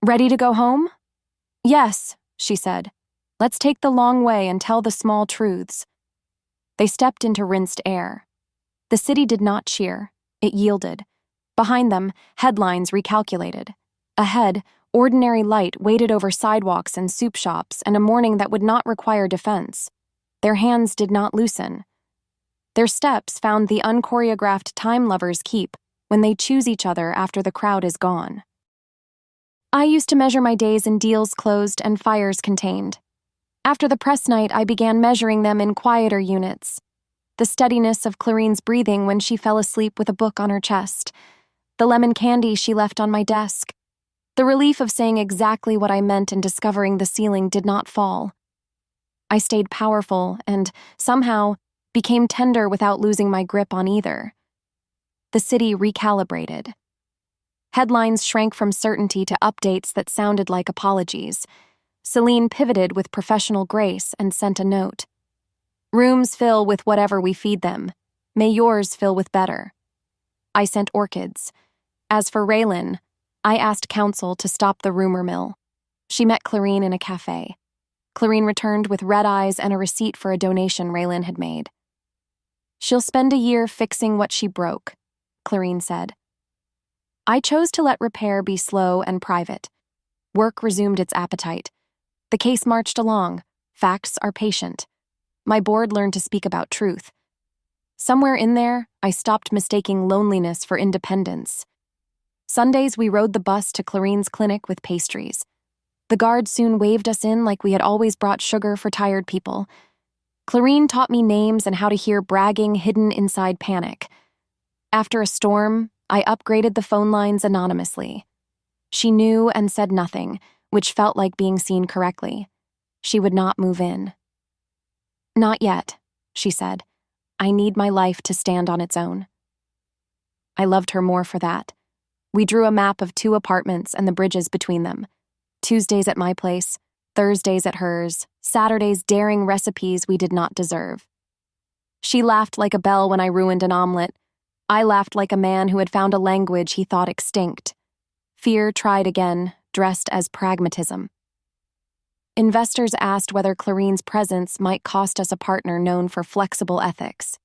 "Ready to go home?" "Yes," she said. "Let's take the long way and tell the small truths." They stepped into rinsed air. The city did not cheer. It yielded. Behind them, headlines recalculated. Ahead, ordinary light waited over sidewalks and soup shops and a morning that would not require defense. Their hands did not loosen. Their steps found the unchoreographed time lovers keep when they choose each other after the crowd is gone. I used to measure my days in deals closed and fires contained. After the press night, I began measuring them in quieter units. The steadiness of Clarine's breathing when she fell asleep with a book on her chest. The lemon candy she left on my desk. The relief of saying exactly what I meant and discovering the ceiling did not fall. I stayed powerful and, somehow, became tender without losing my grip on either. The city recalibrated. Headlines shrank from certainty to updates that sounded like apologies. Celine pivoted with professional grace and sent a note. "Rooms fill with whatever we feed them. May yours fill with better." I sent orchids. As for Raylin, I asked counsel to stop the rumor mill. She met Clarine in a cafe. Clarine returned with red eyes and a receipt for a donation Raylin had made. "She'll spend a year fixing what she broke," Clarine said. I chose to let repair be slow and private. Work resumed its appetite. The case marched along. Facts are patient. My board learned to speak about truth. Somewhere in there, I stopped mistaking loneliness for independence. Sundays, we rode the bus to Clarine's clinic with pastries. The guard soon waved us in like we had always brought sugar for tired people. Clarine taught me names and how to hear bragging hidden inside panic. After a storm, I upgraded the phone lines anonymously. She knew and said nothing, which felt like being seen correctly. She would not move in. "Not yet," she said. "I need my life to stand on its own." I loved her more for that. We drew a map of 2 apartments and the bridges between them. Tuesdays at my place, Thursdays at hers, Saturdays daring recipes we did not deserve. She laughed like a bell when I ruined an omelet. I laughed like a man who had found a language he thought extinct. Fear tried again, dressed as pragmatism. Investors asked whether Clarine's presence might cost us a partner known for flexible ethics.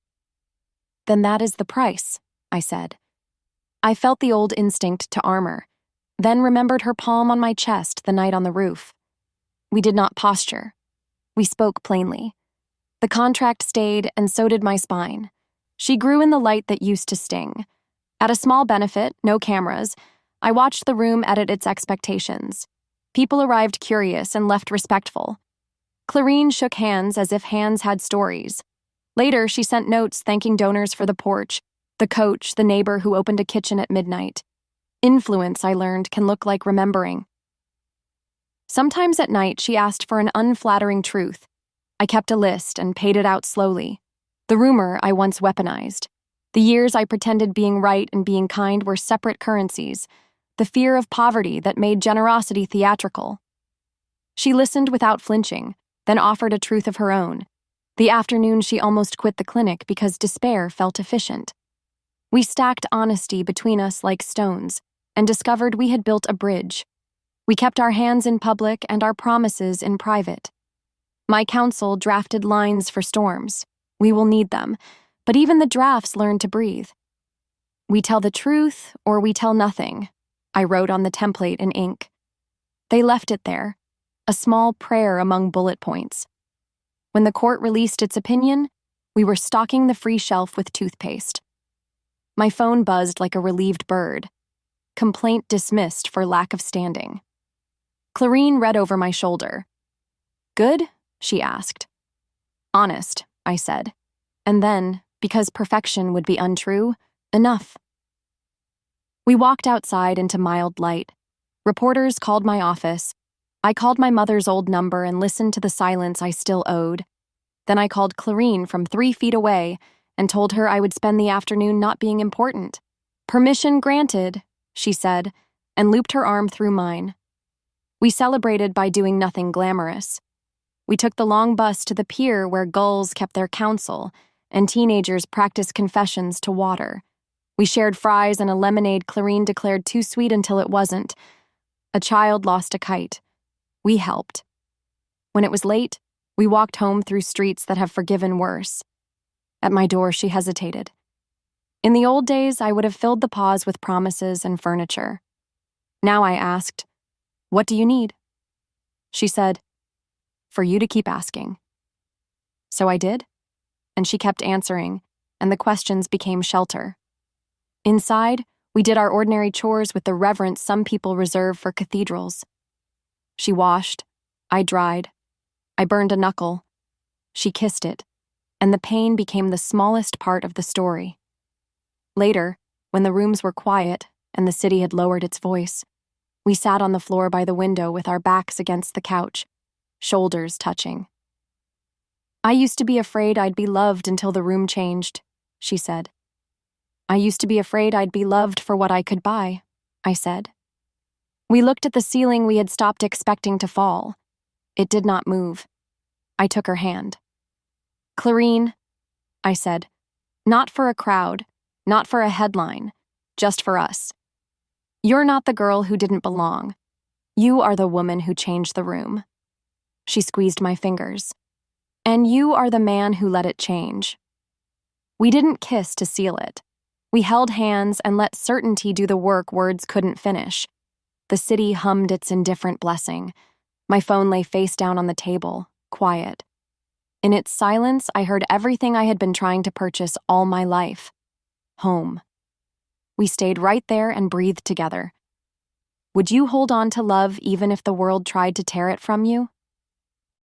"Then that is the price," I said. I felt the old instinct to armor, then remembered her palm on my chest the night on the roof. We did not posture. We spoke plainly. The contract stayed, and so did my spine. She grew in the light that used to sting. At a small benefit, no cameras, I watched the room edit its expectations. People arrived curious and left respectful. Clarine shook hands as if hands had stories. Later, she sent notes thanking donors for the porch, the coach, the neighbor who opened a kitchen at midnight. Influence, I learned, can look like remembering. Sometimes at night, she asked for an unflattering truth. I kept a list and paid it out slowly. The rumor I once weaponized. The years I pretended being right and being kind were separate currencies, the fear of poverty that made generosity theatrical. She listened without flinching, then offered a truth of her own. The afternoon she almost quit the clinic because despair felt efficient. We stacked honesty between us like stones and discovered we had built a bridge. We kept our hands in public and our promises in private. My counsel drafted lines for storms. We will need them, but even the drafts learned to breathe. We tell the truth or we tell nothing, I wrote on the template in ink. They left it there, a small prayer among bullet points. When the court released its opinion, we were stocking the free shelf with toothpaste. My phone buzzed like a relieved bird. Complaint dismissed for lack of standing. Clarine read over my shoulder. Good? She asked. Honest, I said. And then, because perfection would be untrue, enough. We walked outside into mild light. Reporters called my office. I called my mother's old number and listened to the silence I still owed. Then I called Clarine from 3 feet away and told her I would spend the afternoon not being important. Permission granted, she said, and looped her arm through mine. We celebrated by doing nothing glamorous. We took the long bus to the pier where gulls kept their counsel and teenagers practiced confessions to water. We shared fries and a lemonade Clarine declared too sweet until it wasn't. A child lost a kite. We helped. When it was late, we walked home through streets that have forgiven worse. At my door, she hesitated. In the old days, I would have filled the pause with promises and furniture. Now I asked, "What do you need?" She said, "For you to keep asking." So I did, and she kept answering, and the questions became shelter. Inside, we did our ordinary chores with the reverence some people reserve for cathedrals. She washed, I dried, I burned a knuckle. She kissed it, and the pain became the smallest part of the story. Later, when the rooms were quiet and the city had lowered its voice, we sat on the floor by the window with our backs against the couch, shoulders touching. I used to be afraid I'd be loved until the room changed, she said. I used to be afraid I'd be loved for what I could buy, I said. We looked at the ceiling we had stopped expecting to fall. It did not move. I took her hand. Clarine, I said, not for a crowd, not for a headline, just for us. You're not the girl who didn't belong. You are the woman who changed the room. She squeezed my fingers. And you are the man who let it change. We didn't kiss to seal it. We held hands and let certainty do the work words couldn't finish. The city hummed its indifferent blessing. My phone lay face down on the table, quiet. In its silence, I heard everything I had been trying to purchase all my life. Home. We stayed right there and breathed together. Would you hold on to love even if the world tried to tear it from you?